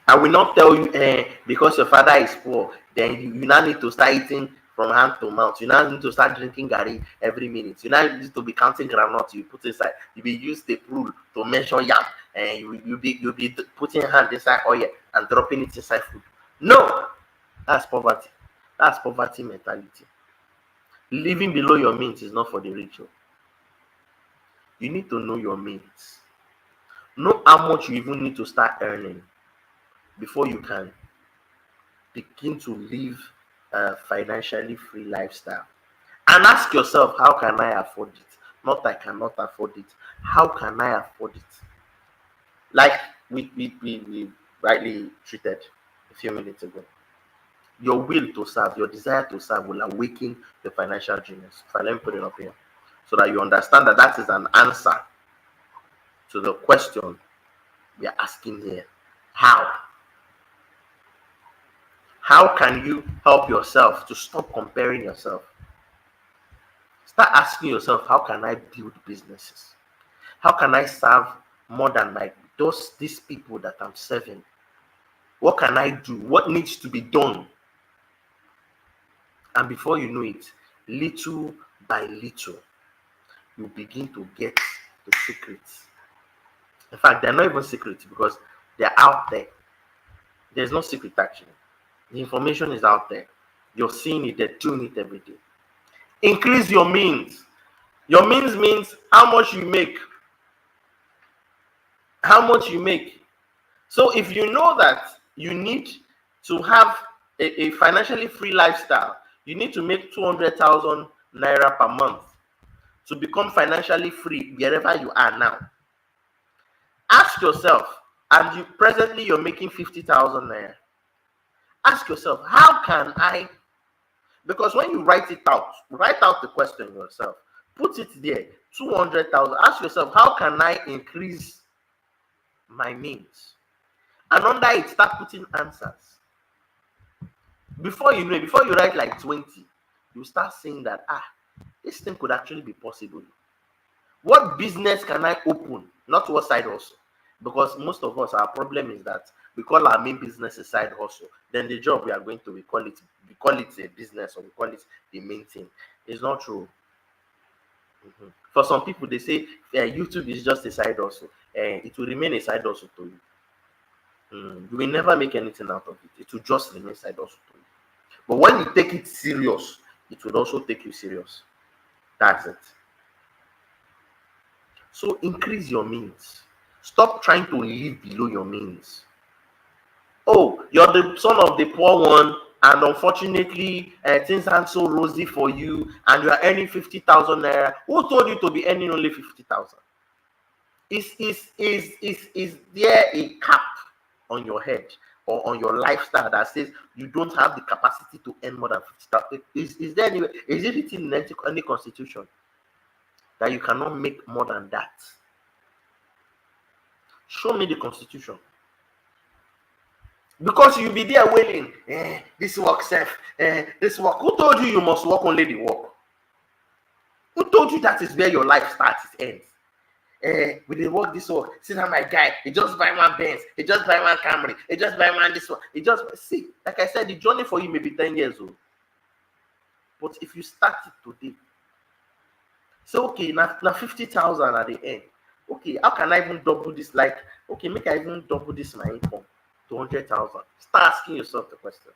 I will not tell you, because your father is poor, then you now need to start eating from hand to mouth. You now need to start drinking gari every minute. You now need to be counting groundnut you put inside. You be use the rule to measure yam, and you be putting hand inside oil and dropping it inside food. No, that's poverty. That's poverty mentality. Living below your means is not for the rich. You need to know your means. Know how much you even need to start earning before you can begin to live a financially free lifestyle. And ask yourself, how can I afford it? Not I cannot afford it. How can I afford it? Like we rightly treated a few minutes ago. Your will to serve, your desire to serve will awaken the financial genius. Let me put it up here so that you understand that that is an answer to the question we are asking here. How? How can you help yourself to stop comparing yourself? Start asking yourself, how can I build businesses? How can I serve more than these people that I'm serving? What can I do? What needs to be done? And before you know it, little by little, you begin to get the secrets. In fact, they're not even secrets because they're out there. There's no secret actually. The information is out there. You're seeing it, they're doing it every day. Increase your means. Your means how much you make. How much you make. So if you know that you need to have a financially free lifestyle, you need to make 200,000 naira per month to become financially free wherever you are now. Ask yourself, and you presently you're making 50,000 naira. Ask yourself, how can I? Because when you write out the question yourself, put it there, 200,000. Ask yourself, how can I increase my means? And under it, start putting answers. Before you know it, before you write like 20, you start saying that, this thing could actually be possible. What business can I open? Not what side hustle. Because most of us, our problem is that we call our main business a side hustle. Then the job we are going to, we call it a business, or we call it the main thing. It's not true. For some people, they say YouTube is just a side hustle. It will remain a side hustle to you. You will never make anything out of it. It will just remain side hustle to you. But when you take it serious, it will also take you serious. That's it. So increase your means. Stop trying to live below your means. Oh, you're the son of the poor one, and unfortunately, things aren't so rosy for you, and you are earning 50,000 naira. Who told you to be earning only 50,000? Is there a cap on your head or on your lifestyle that says you don't have the capacity to earn more than 50,000? Is there any? Is it written in any constitution that you cannot make more than that? Show me the constitution. Because you'll be there wailing, this work safe, this work. Who told you must work only the work? Who told you that is where your life starts, it ends? We did work this work. See how my guy, he just buy one Benz, he just buy one Camry, he just buy one this one. He just see, like I said, the journey for you may be 10 years old. But if you start it today, so okay, now 50,000 at the end. Okay, how can I even double this? Like, okay, make I even double this my income to 100,000. Start asking yourself the question.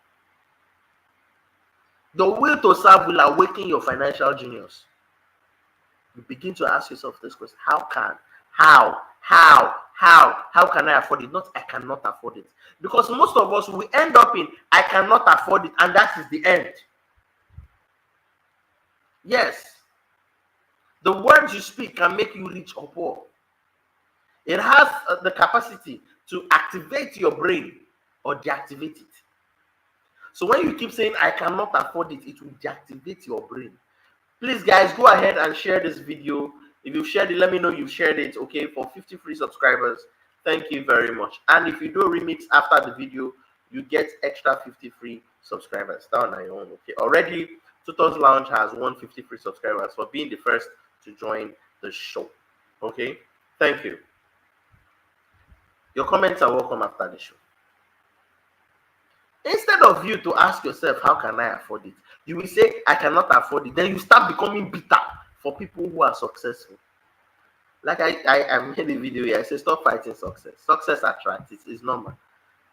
The will to serve will awaken your financial genius. You begin to ask yourself this question: how can I afford it? Not I cannot afford it. Because most of us will end up in I cannot afford it, and that is the end. Yes. The words you speak can make you rich or poor. It has the capacity to activate your brain or deactivate it. So when you keep saying I cannot afford it, it will deactivate your brain. Please guys, go ahead and share this video. If you've shared it, let me know you've shared it, okay, for 50 free subscribers. Thank you very much. And if you do a remix after the video, you get extra 50 free subscribers down on your own, okay. Already, Tutors Lounge has 150 free subscribers for being the first to join the show, okay. Thank you. Your comments are welcome after the show. Instead of you to ask yourself, how can I afford it? You will say, I cannot afford it. Then you start becoming bitter for people who are successful. Like I made a video here. I say, stop fighting success. Success attracts. It's normal.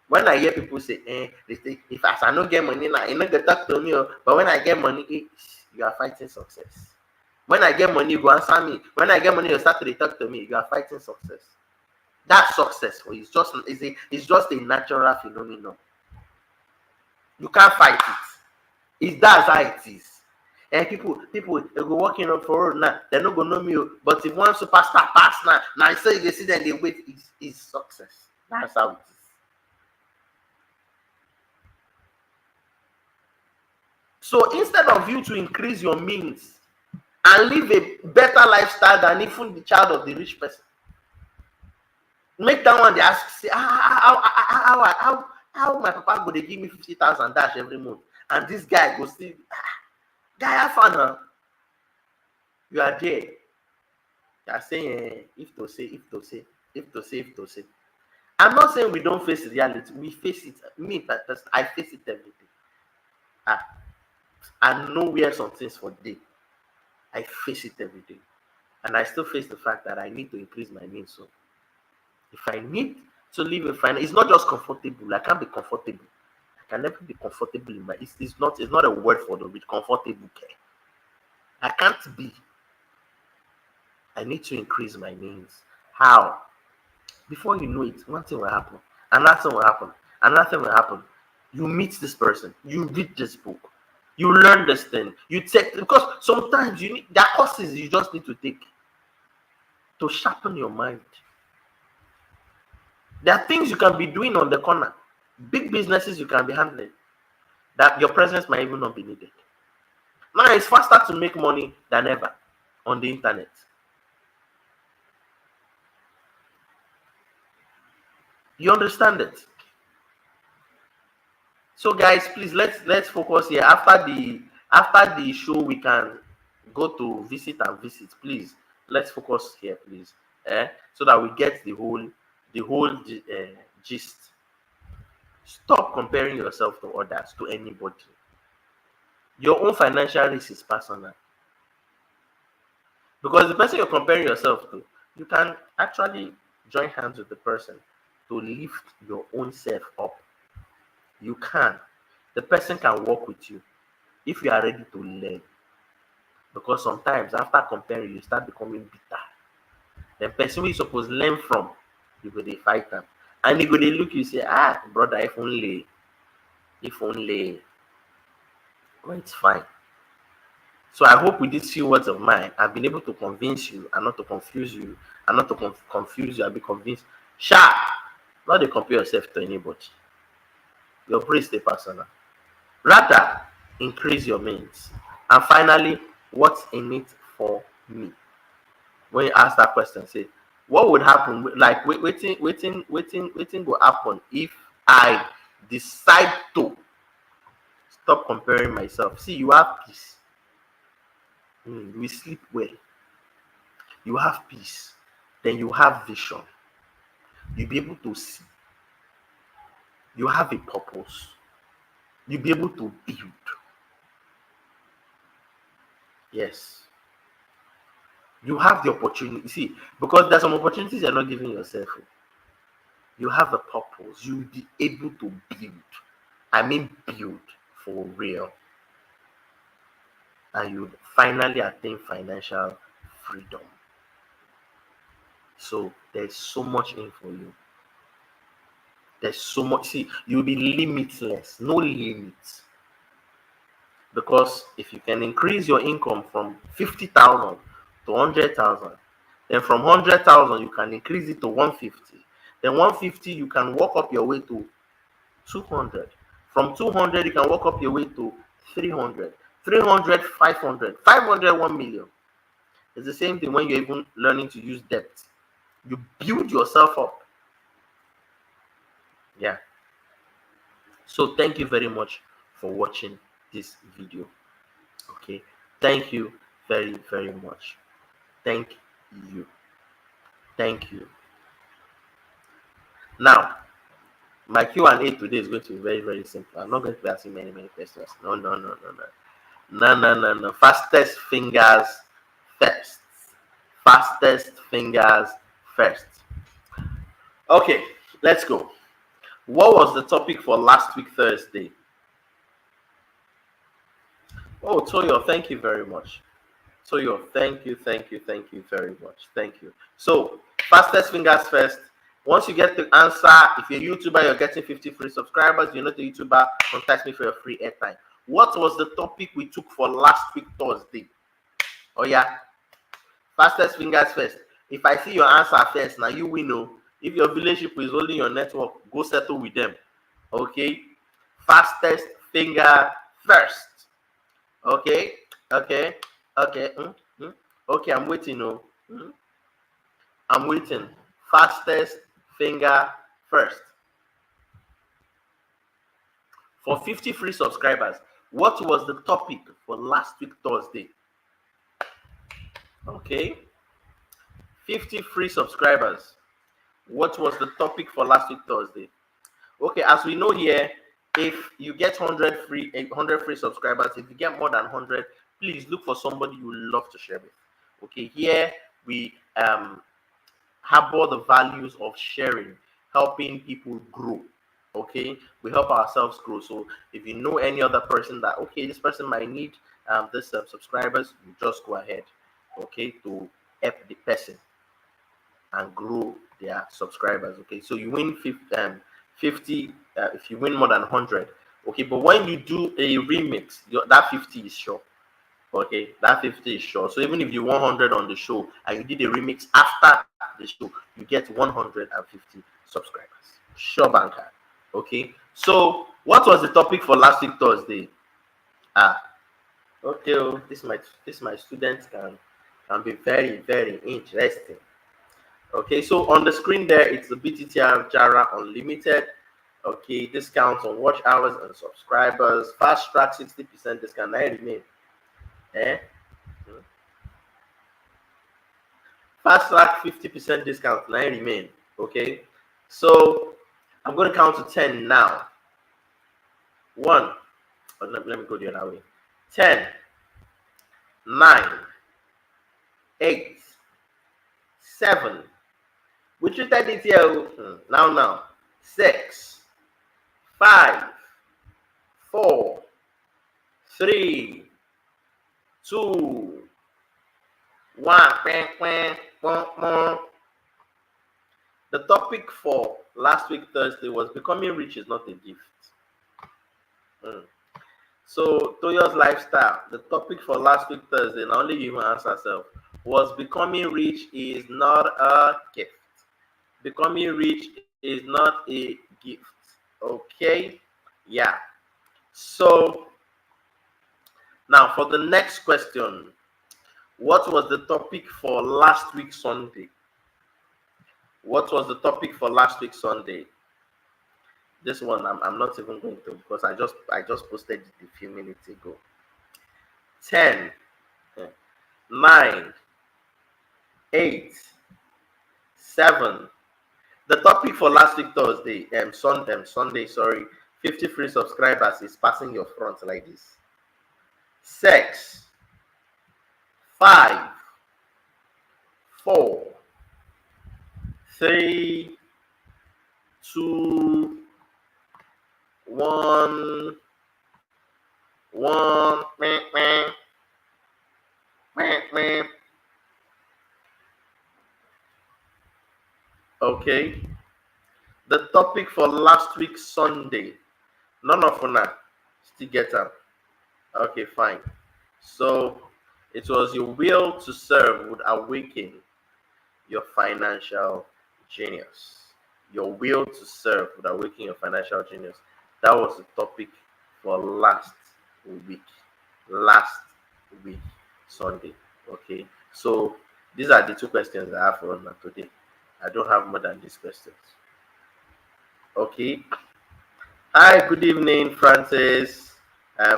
When I hear people say, they say, if I don't get money now, you not get talk to me. But when I get money, you are fighting success. When I get money, you go answer me. When I get money, you start to talk to me. You are fighting success. That's success for you. It's just a natural phenomenon. You can't fight it. That's how it is. And people they go walking up for road now. They're not gonna know me. But if one superstar pass now you say you see them, they wait. It's success. That's how it is. So instead of you to increase your means and live a better lifestyle than even the child of the rich person, make that one they ask, say, how my papa go they give me 50,000 dash every month, and this guy go still guy have fun, huh? You are there. You are saying if to say. I'm not saying we don't face reality. We face it. Me, I face it every day. I know where some things for day. I face it every day, and I still face the fact that I need to increase my means. So, if I need to live a fine. It's not just comfortable. I can't be comfortable. I can never be comfortable in my. It's not a word for the rich. Comfortable care. I can't be. I need to increase my means. How? Before you know it, one thing will happen. Another thing will happen. Another thing will happen. You meet this person. You read this book. You learn this thing. You take, because sometimes you need, there are courses you just need to take to sharpen your mind. There are things you can be doing on the corner, big businesses you can be handling, that your presence might even not be needed. Now it's faster to make money than ever on the internet. You understand it? So guys, please let's focus here. After the show, we can go to visit and visit. Please, let's focus here, please. So that we get the whole gist. Stop comparing yourself to others, to anybody. Your own financial risk is personal. Because the person you're comparing yourself to, you can actually join hands with the person to lift your own self up. You can. The person can work with you if you are ready to learn. Because sometimes after comparing, you start becoming bitter. The person we supposed to learn from, you go they fight them. And you go they look, you say, brother, if only, well, it's fine. So I hope with these few words of mine, I've been able to convince you and not to confuse you, and not to confuse you, I'll be convinced. Not to compare yourself to anybody. Your praise stay personal. Rather, increase your means. And finally, what's in it for me? When you ask that question, say, what would happen? Like, waiting will happen if I decide to stop comparing myself. See, you have peace. You sleep well. You have peace. Then you have vision. You'll be able to see. You have a purpose. You'll be able to build. Yes. You have the opportunity. See, because there's some opportunities you're not giving yourself. You have a purpose. You'll be able to build. I mean build for real. And you finally attain financial freedom. So there's so much in for you. There's so much. See, you'll be limitless, no limits. Because if you can increase your income from 50,000 to 100,000, then from 100,000 you can increase it to 150. Then 150 you can walk up your way to 200. From 200 you can walk up your way to 300. 300, 500. 500, 1 million. It's the same thing when you're even learning to use debt. You build yourself up. Yeah. So thank you very much for watching this video. Okay. Thank you very, very much. Thank you. Thank you. Now, my Q&A today is going to be very, very simple. I'm not going to be asking many questions. No. Fastest fingers first. Fastest fingers first. Okay, let's go. What was the topic for last week, Thursday? Oh, Toyo, thank you very much. Toyo, thank you very much. Thank you. So, fastest fingers first. Once you get the answer, if you're a YouTuber, you're getting 50 free subscribers. If you're not a YouTuber, contact me for your free airtime. What was the topic we took for last week, Thursday? Oh, yeah. Fastest fingers first. If I see your answer first, now you will know. If your village people is holding your network, go settle with them. Okay? Fastest finger first. Okay? Okay? Okay, I'm waiting. I'm waiting. Fastest finger first. For 50 free subscribers, what was the topic for last week, Thursday? Okay. 50 free subscribers. What was the topic for last week, Thursday? Okay, as we know here, if you get 100 free subscribers, if you get more than 100, please look for somebody you love to share with. Okay, here we harbor the values of sharing. helping people grow. Okay, we help ourselves grow. So if you know any other person that, okay, this person might need this subscribers, you just go ahead, okay, to help the person and grow their subscribers. Okay, so you win 50, if you win more than 100. Okay, but when you do a remix, that 50 is sure. Okay, that 50 is sure. So even if you 100 on the show and you did a remix after the show, you get 150 subscribers. Sure banker. Okay, so what was the topic for last week Thursday? Ah, okay, oh, this my students can be very interesting. Okay, so on the screen there, it's the BTTR Jara Unlimited. Okay, discounts on watch hours and subscribers. Fast track 60% discount. Now remain. Eh? Fast track 50% discount. Now remain. Okay, so I'm going to count to 10 now. 1. Oh, let me go the other way. 10, 9, 8, 7. We treated it here. Now. 6, 5, 4, 3, 2, 1. The topic for last week Thursday was becoming rich is not a gift. So Toyo's lifestyle, the topic for last week Thursday, not only you answer yourself, was becoming rich is not a gift. Becoming rich is not a gift. Okay? Yeah. So now for the next question, what was the topic for last week Sunday? What was the topic for last week Sunday? This one I'm not even going to, because I just posted it a few minutes ago. 10, 9, 8, 7. The topic for last week Thursday, Sunday, sorry, 50 free subscribers is passing your front like this. 6, 5, 4, 3, 2, 1. Okay. The topic for last week Sunday. None of una still get up. Okay, fine. So it was your will to serve would awaken your financial genius. Your will to serve would awaken your financial genius. That was the topic for last week. Last week, Sunday. Okay. So these are the 2 questions I have for us today. I don't have more than these questions. Okay. Hi, good evening, Francis.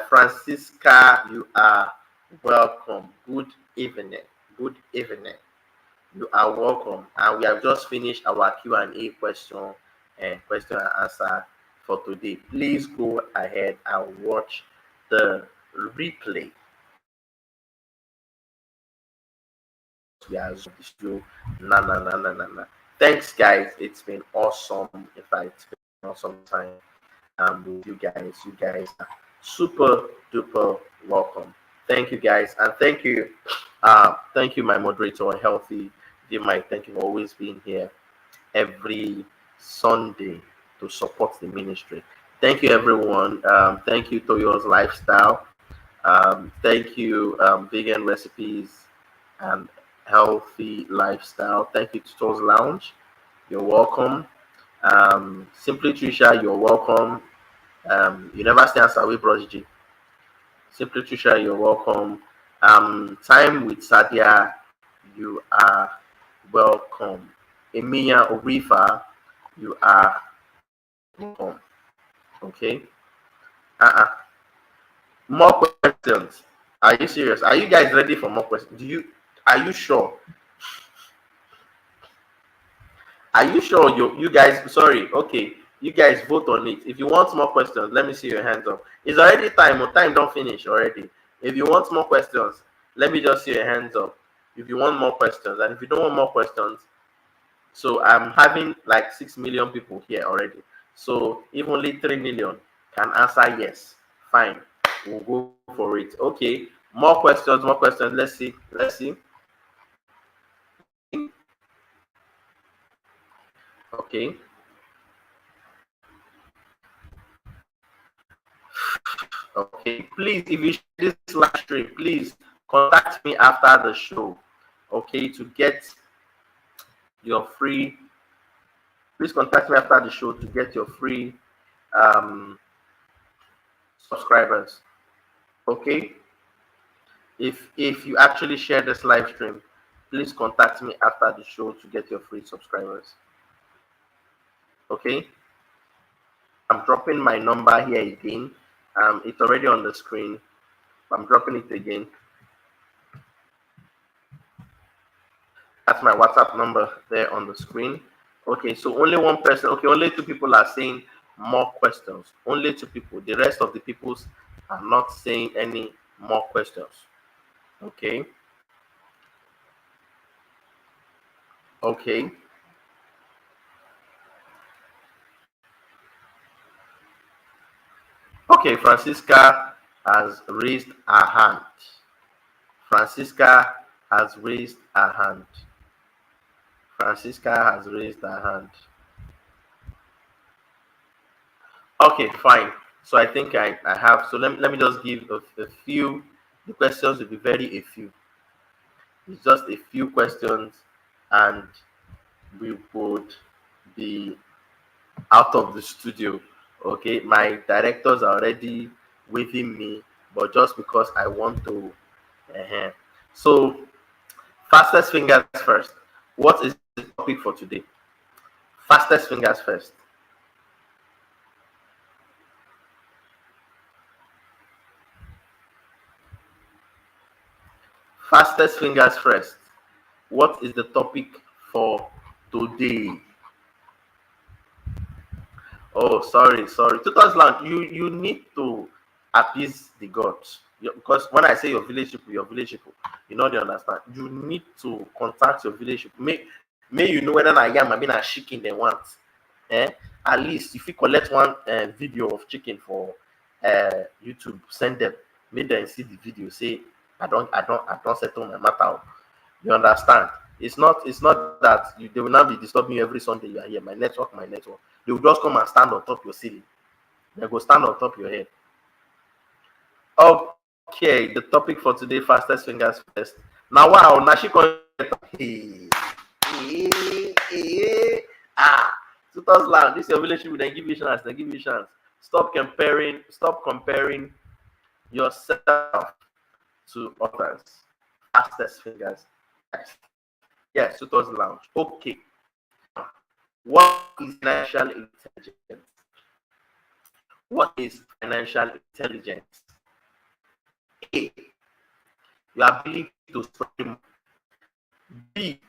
Francisca, you are welcome. Good evening. Good evening. You are welcome. And we have just finished our Q&A question and answer for today. Please go ahead and watch the replay. We are show. Nah. Thanks, guys. It's been awesome. In fact, it's been an awesome time with you guys. You guys are super duper welcome. Thank you, guys, and thank you, my moderator, Healthy Mike. Thank you for always being here every Sunday to support the ministry. Thank you, everyone. Thank you, Toyo's Lifestyle. Thank you, Vegan Recipes and Healthy Lifestyle. Thank you, Tutor's Lounge. You're welcome. Simply Trisha, you're welcome. You never stand away, Bros G. Simply Trisha, you're welcome. Time with Sadia, you are welcome. Emilia Orifa, you are welcome. Okay. More questions. Are you serious? Are you guys ready for more questions? Are you sure? Are you sure you guys, sorry, okay, you guys vote on it. If you want more questions, let me see your hands up. It's already time, or time don't finish already. If you want more questions, let me just see your hands up. If you want more questions, and if you don't want more questions, So I'm having like 6 million people here already. So if only 3 million can answer yes, fine, we'll go for it. Okay, more questions, more questions. Let's see. Let's see. Okay. Okay. Please, if you share this live stream, please contact me after the show. Okay, to get your free. Please contact me after the show to get your free um, subscribers. Okay. If you actually share this live stream, please contact me after the show to get your free subscribers. Okay. I'm dropping my number here again. It's already on the screen. I'm dropping it again. That's my WhatsApp number there on the screen. Okay, so only one person. Okay, only two people are saying more questions. Only two people. The rest of the peoples are not saying any more questions. Okay. Okay. Okay, Francisca has raised her hand. Francisca has raised her hand. Francisca has raised her hand. Okay, fine. So I think I have. So let me just give a few. The questions will be very a few. It's just a few questions, and we would be out of the studio. Okay, my directors are already waving me, but just because I want to. So, fastest fingers first. What is the topic for today? Fastest fingers first. Fastest fingers first. What is the topic for today? Oh, sorry. Tutor's land, you need to appease the gods. Because when I say your village people, you know they understand. You need to contact your village people. May you know whether I am, I mean a chicken they want. Eh? At least if you collect one video of chicken for YouTube, send them. Make them see the video. Say I don't settle my matter. You understand? It's not that they will not be disturbing you every Sunday you are here. My network, my network. They will just come and stand on top your ceiling. They go stand on top your head. Okay, the topic for today, fastest fingers first. Now wow, now she can ah 2000 this your relationship they give you chance, they give you chance. Stop comparing yourself to others. Fastest fingers. Yes, 2000 lounge. Okay. What is financial intelligence? What is financial intelligence? A. Your ability to spend money. B.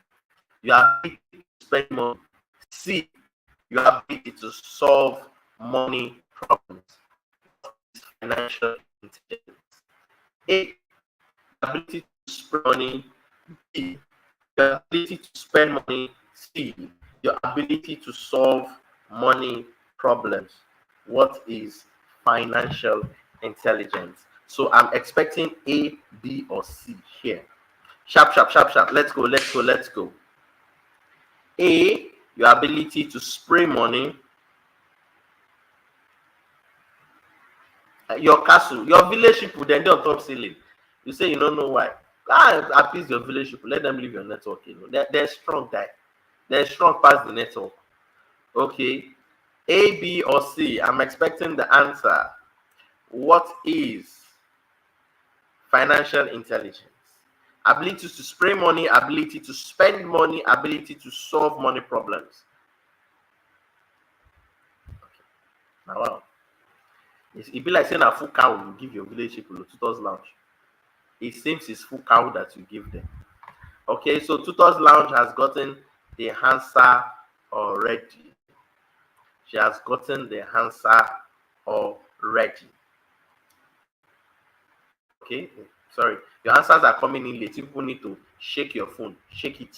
Your ability to spend money. C. Your ability to solve money problems. Financial intelligence. A. Ability to spend money. B. Your ability to spend money. C. Your ability to solve money problems. What is financial intelligence? So I'm expecting A, B, or C here. Sharp, sharp, sharp, sharp. Let's go. A, your ability to spray money. Your castle, your village people, then they're on top ceiling. You say you don't know why. Appease your village people. Let them leave your network. They're strong, guy. They're strong past the network. Okay. A, B, or C. I'm expecting the answer. What is financial intelligence? Ability to spray money, ability to spend money, ability to solve money problems. Now, wow. It be like saying a full cow you give your village people tutors lounge. It seems it's full cow that you give them. Okay, so tutors lounge has gotten the answer already. She has gotten the answer already. Okay, sorry. Your answers are coming in late. People need to shake your phone. Shake it.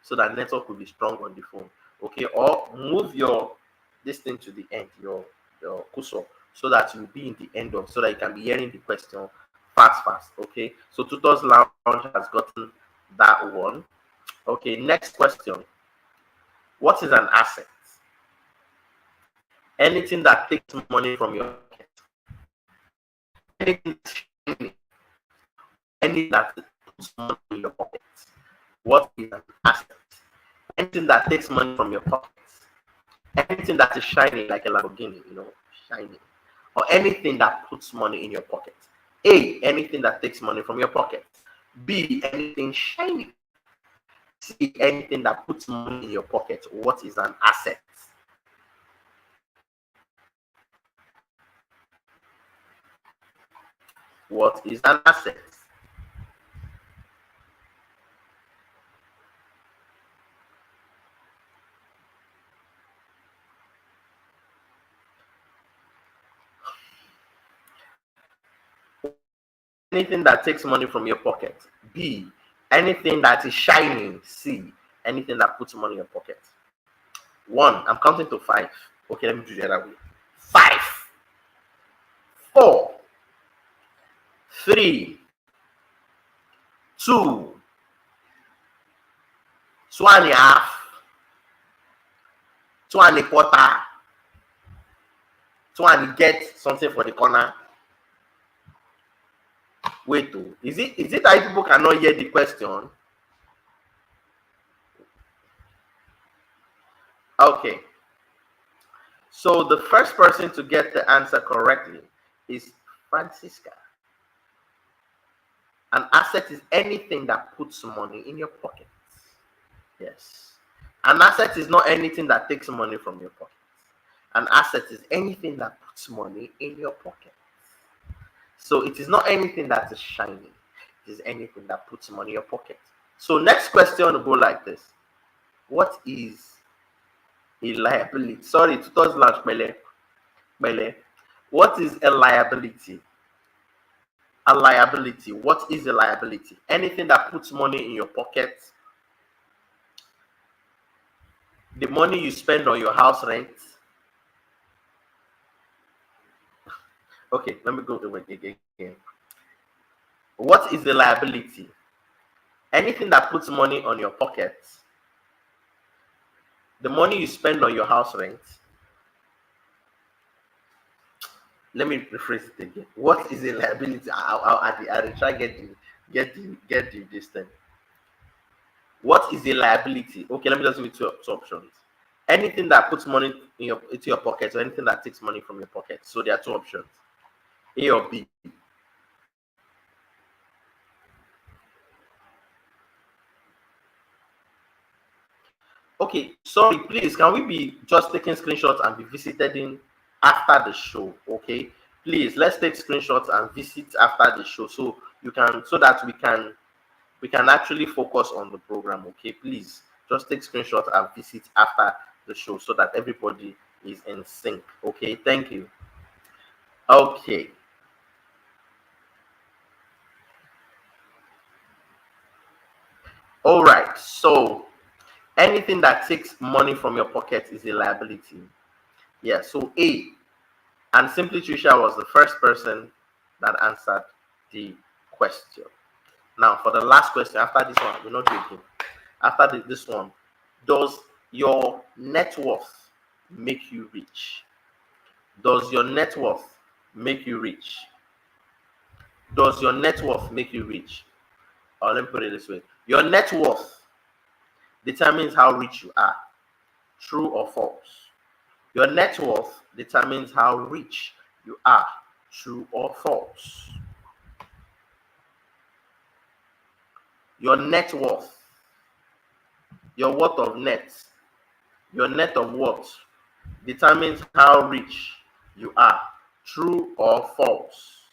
so that network will be strong on the phone. Okay, or move your this thing to the end, your cursor, so that you'll be in the end of, so that you can be hearing the question fast. Okay, so Tutors Lounge has gotten that one. Okay, next question. What is an asset? Anything that takes money from your pocket. Anything that puts money in your pocket. What is an asset? Anything that takes money from your pocket. Anything that is shiny like a Lamborghini, shiny. Or anything that puts money in your pocket. A, anything that takes money from your pocket. B, anything shiny. C, anything that puts money in your pocket. What is an asset? What is an asset? Anything that takes money from your pocket. B, anything that is shining. C, anything that puts money in your pocket. 1, I'm counting to 5. Okay, let me do the other way. 5, 4, 3, 2, 2.5, 2.25, 2 and get something for the corner. Wait, is it that people cannot hear the question? Okay. So the first person to get the answer correctly is Francisca. An asset is anything that puts money in your pocket. Yes. An asset is not anything that takes money from your pocket. An asset is anything that puts money in your pocket. So it is not anything that is shiny. It is anything that puts money in your pocket. So next question will go like this. What is a liability? Sorry, Tutors Lounge, Mele. What is a liability? A liability. What is a liability? Anything that puts money in your pocket. The money you spend on your house rent. Okay, let me go to it again. What is a liability? Anything that puts money on your pocket. The money you spend on your house rent. Let me rephrase it again. What is a liability? I'll try get the this thing. What is a liability? Okay, let me just give you two options. Anything that puts money into your pocket, or anything that takes money from your pocket. So there are 2 options, A or B. Okay, sorry, please, can we be just taking screenshots and be visited in after the show? Okay, please, let's take screenshots and visit after the show, so that we can actually focus on the program. Okay, please just take screenshots and visit after the show, so that everybody is in sync. Okay, thank you. Okay, all right, so anything that takes money from your pocket is a liability. Yeah, so A, and Simply Trisha was the first person that answered the question. Now, for the last question, after this one, we're not joking. After this one, does your net worth make you rich? Does your net worth make you rich? Does your net worth make you rich? Or let me put it this way. Your net worth determines how rich you are. True or false? Your net worth determines how rich you are. True or false? Your net worth, your worth of net, your net of worth determines how rich you are. True or false?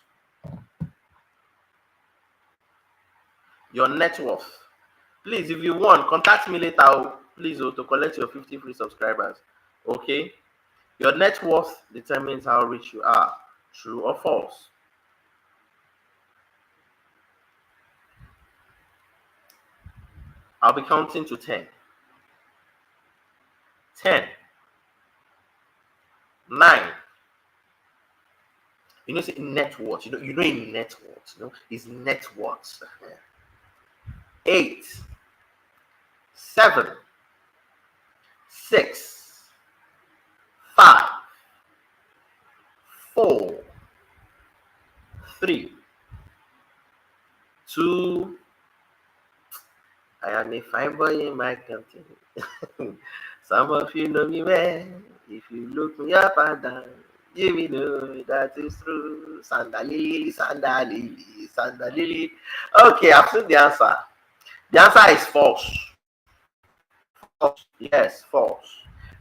Your net worth. Please, if you want, contact me later, please, to collect your 50 free subscribers. Okay? Your net worth determines how rich you are. True or false? I'll be counting to 10. 10, 9. Say net worth. In net worth. Is net worth. 8, 7, 6, 5, 4, 3, 2. I am a fine boy in my country. Some of you know me well. If you look me up and down, you will know that is true. Sandalili, sandalili, sandalili. Okay, I've seen the answer. The answer is false. False. Yes, false.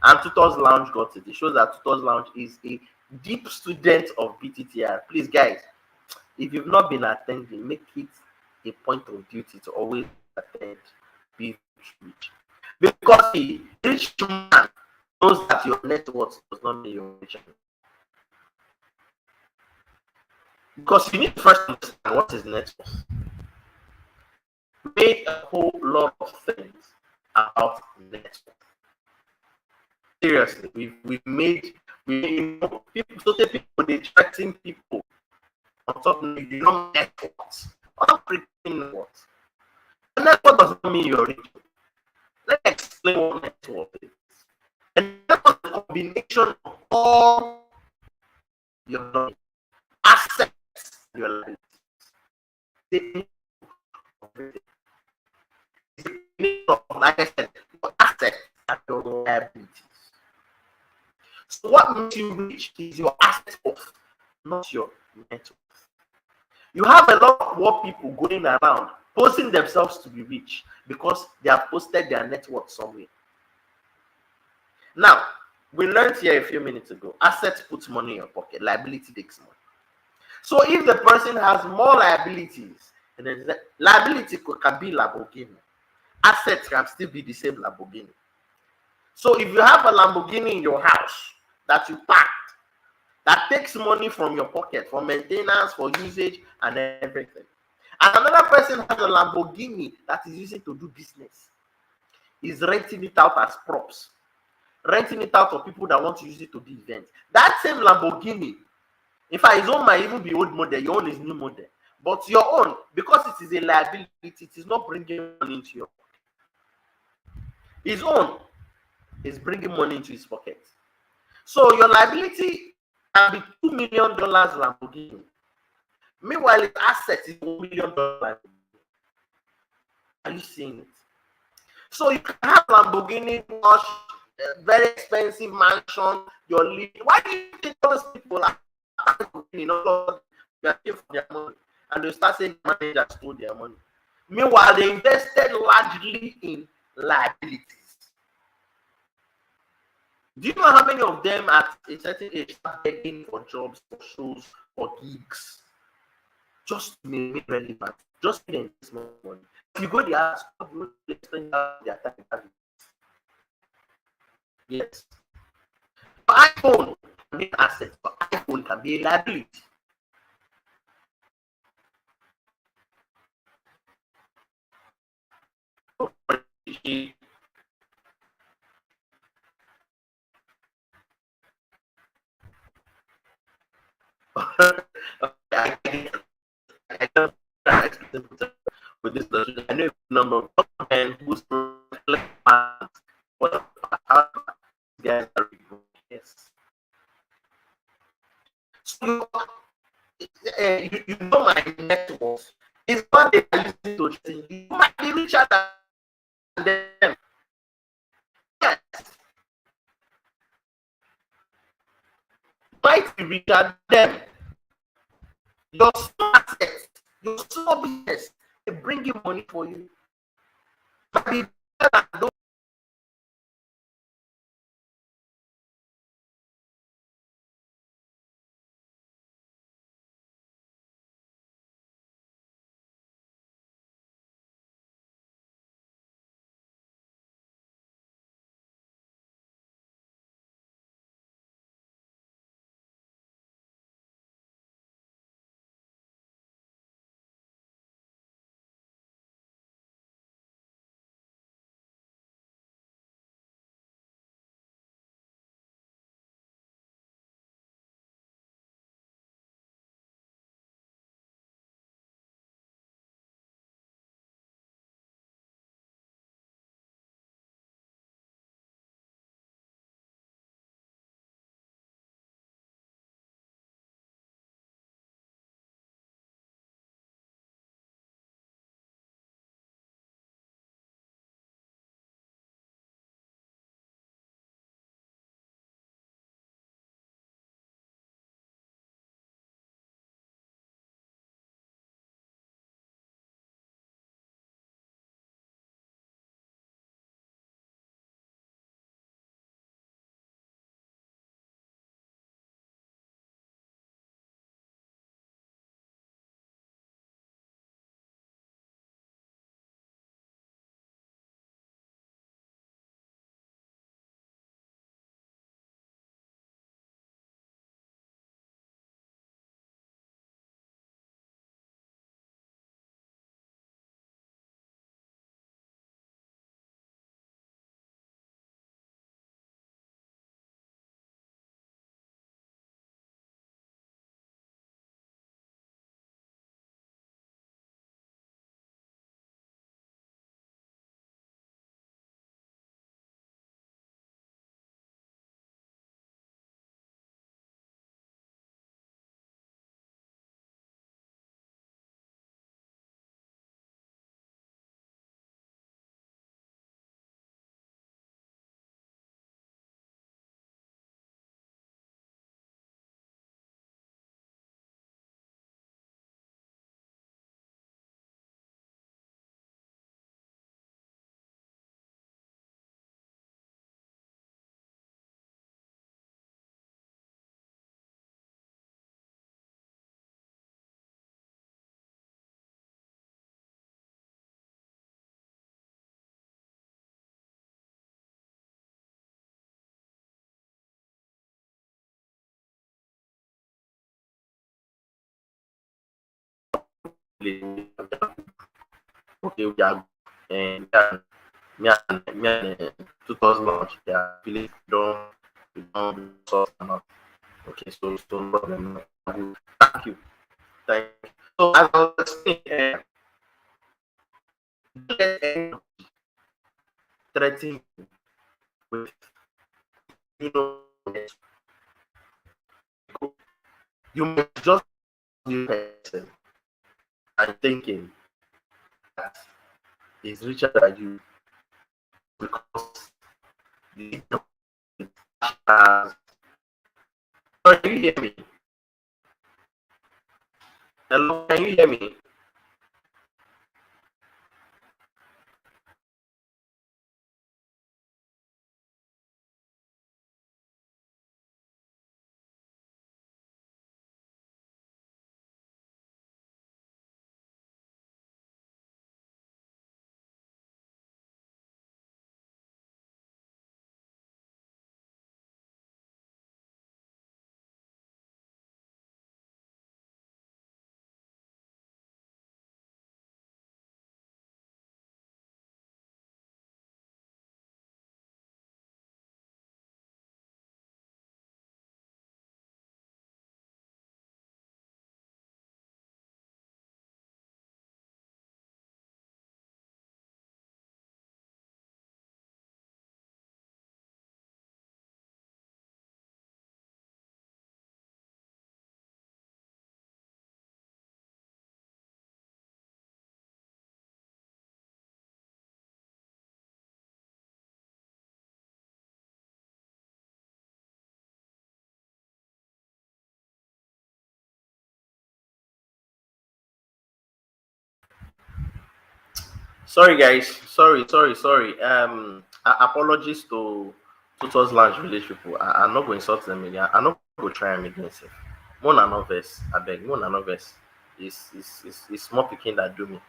And Tutors Lounge got it. It shows that Tutors Lounge is a deep student of BTTR. Please, guys, if you've not been attending, make it a point of duty to always attend. Be rich. Because the rich man knows that your net worth does not mean you're rich. Because you need to first understand what is net worth. Made a whole lot of things about net worth. Seriously, we've made people, so people, they threaten people on top of you know net worth. What freaking net worth? Net worth does not mean you're rich. Let's explain what net worth is. And that was a combination of all your assets, your liabilities. Like I said, your assets and your liabilities. So what makes you rich is your asset worth, not your net worth. You have a lot of poor people going around posting themselves to be rich because they have posted their net worth somewhere. Now, we learned here a few minutes ago, assets puts money in your pocket, liability takes money. So if the person has more liabilities, and then liability can be Lamborghini, assets can still be the same Lamborghini. So if you have a Lamborghini in your house that you parked, that takes money from your pocket for maintenance, for usage, and everything, and another person has a Lamborghini that is using to do business, is renting it out as props, renting it out for people that want to use it to do events. That same Lamborghini, in fact, his own might even be old model, your own is new model. But your own, because it is a liability, it is not bringing money into your pocket. His own is bringing money into his pocket. So your liability can be $2 million Lamborghini. Meanwhile, his asset is $1 million. Are you seeing it? So you can have Lamborghini, Porsche, very expensive mansion, you're living. Why do you think all those people are paying for their money? And they start saying the manager stole their money. Meanwhile, they invested largely in liabilities. Do you know how many of them at a certain age start begging for jobs, for shows, for gigs? Just to make relevant, just to invest more money. If you go there, stop spending their time. Yes. For iPhone can be an asset, but iPhone can be a liability. I don't with this. I know a number of men whose guys are yes. So you know my net worth. It's what they are using to think. You might be richer than them. Yes. Might be richer than them. Your small assets, your small business, they bring you money for you. Might be better than those Okay, we are and me and 2000 launch. Yeah, village we don't sort them out. Okay, so no problem. Thank you, thank you. So as I was saying, don't let anyone threaten you with you know you might just be a person and thinking that is richer than you because the has. Can you hear me? Hello, can you hear me? Sorry, guys. Sorry. Apologies to Tutors Lounge Village people. I'm not going to insult them again. I'm not going to try them again. Sef. More than novice. I beg. More than novice. It's more picking that do me.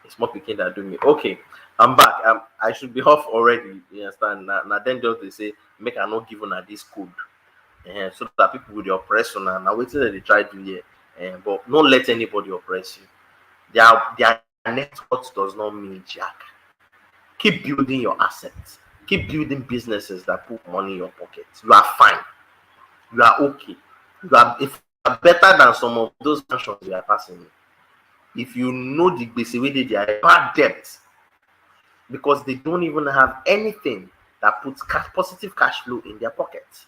It's more picking that do me. Okay, I'm back. I should be off already. You understand? Now then just they say make I not give on this code. So that people will oppress on and now waiting that they try to hear. But don't let anybody oppress you. Their network does not mean jack. Keep building your assets. Keep building businesses that put money in your pocket. You are fine. You are okay. If you are better than some of those sanctions you are passing. If you know the basic way they are bad debt because they don't even have anything that puts positive cash flow in their pockets.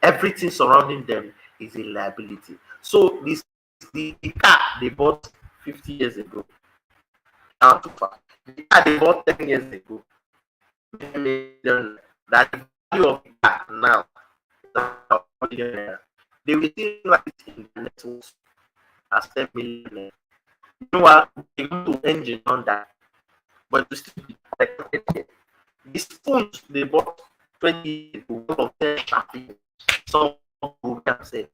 Everything surrounding them is a liability. So the car they bought 50 years ago, now too far. The car they bought 10 years ago, that the value of the car now, they will still like it in the networks as 10 million. You know what? They go to engine on that, but to still be protected. The spoons they bought 20 years ago, one of them sharply, some will can say.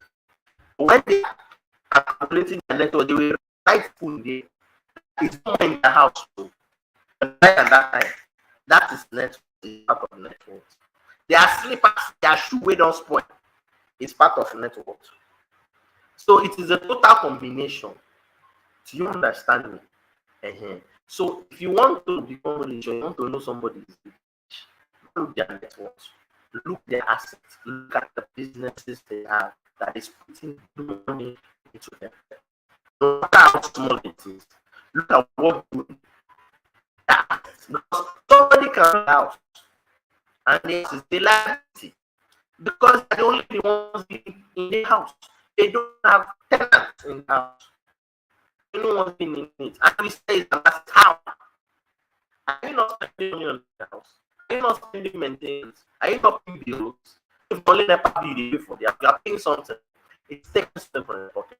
When they are calculating the network, they will write spoon there. It's not in the house. So, at that time, that is network, is part of network. Their slippers, their shoe wey don spoil is part of network. So it is a total combination. Do you understand me? So if you want to become rich or you want to know somebody is rich, look their networks, look their assets, look at the businesses they have that is putting money into them. No matter how small it is, look at what good assets. Because somebody can buy a house and this is the liability because they're the only ones living in the house. They don't have tenants in the house. No one's been in it. And we say that's how. Are you not spending money on the house? Are you not spending maintenance? Are you not paying bills? If only never bill you pay for the you are paying something. It's taking something from your pocket.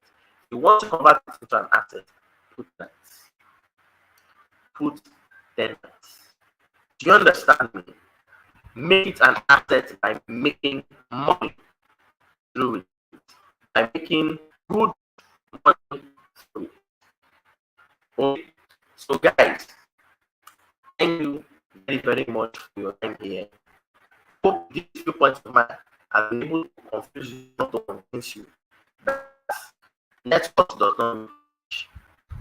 You want to convert it into an asset, put that. Put tenants. Do you understand me? Make it an asset by making money through it. By making good money through it. Okay. So guys, thank you very much for your time here. Hope these few points of mine have been able to confuse you, not to convince you that network does not mean rich.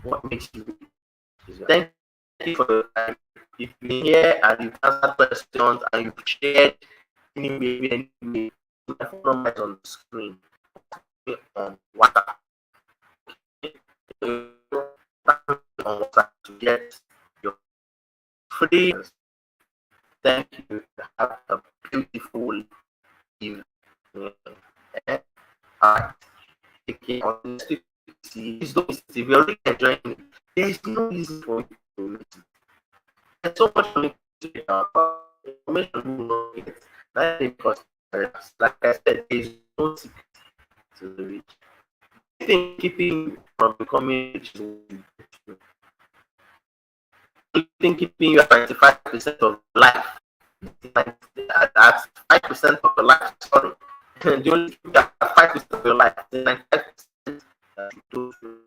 What makes you rich is your. Thank you for your time. If you've been here and you've answered questions and you've shared anyway, my phone number is on the screen on WhatsApp. On WhatsApp to get your free. Thank you. Have a beautiful evening. Eh? Alright. Take care. Please don't miss it. If you're really enjoying it, there is no reason for you to miss it. There's so much for me to check out, but information you will not get. That is because, like I said, there is no secret to the rich. I think keeping from becoming rich is I think keeping you at 95% of life. At 5% of your life, sorry. The only keep you at 5% of your life, 95%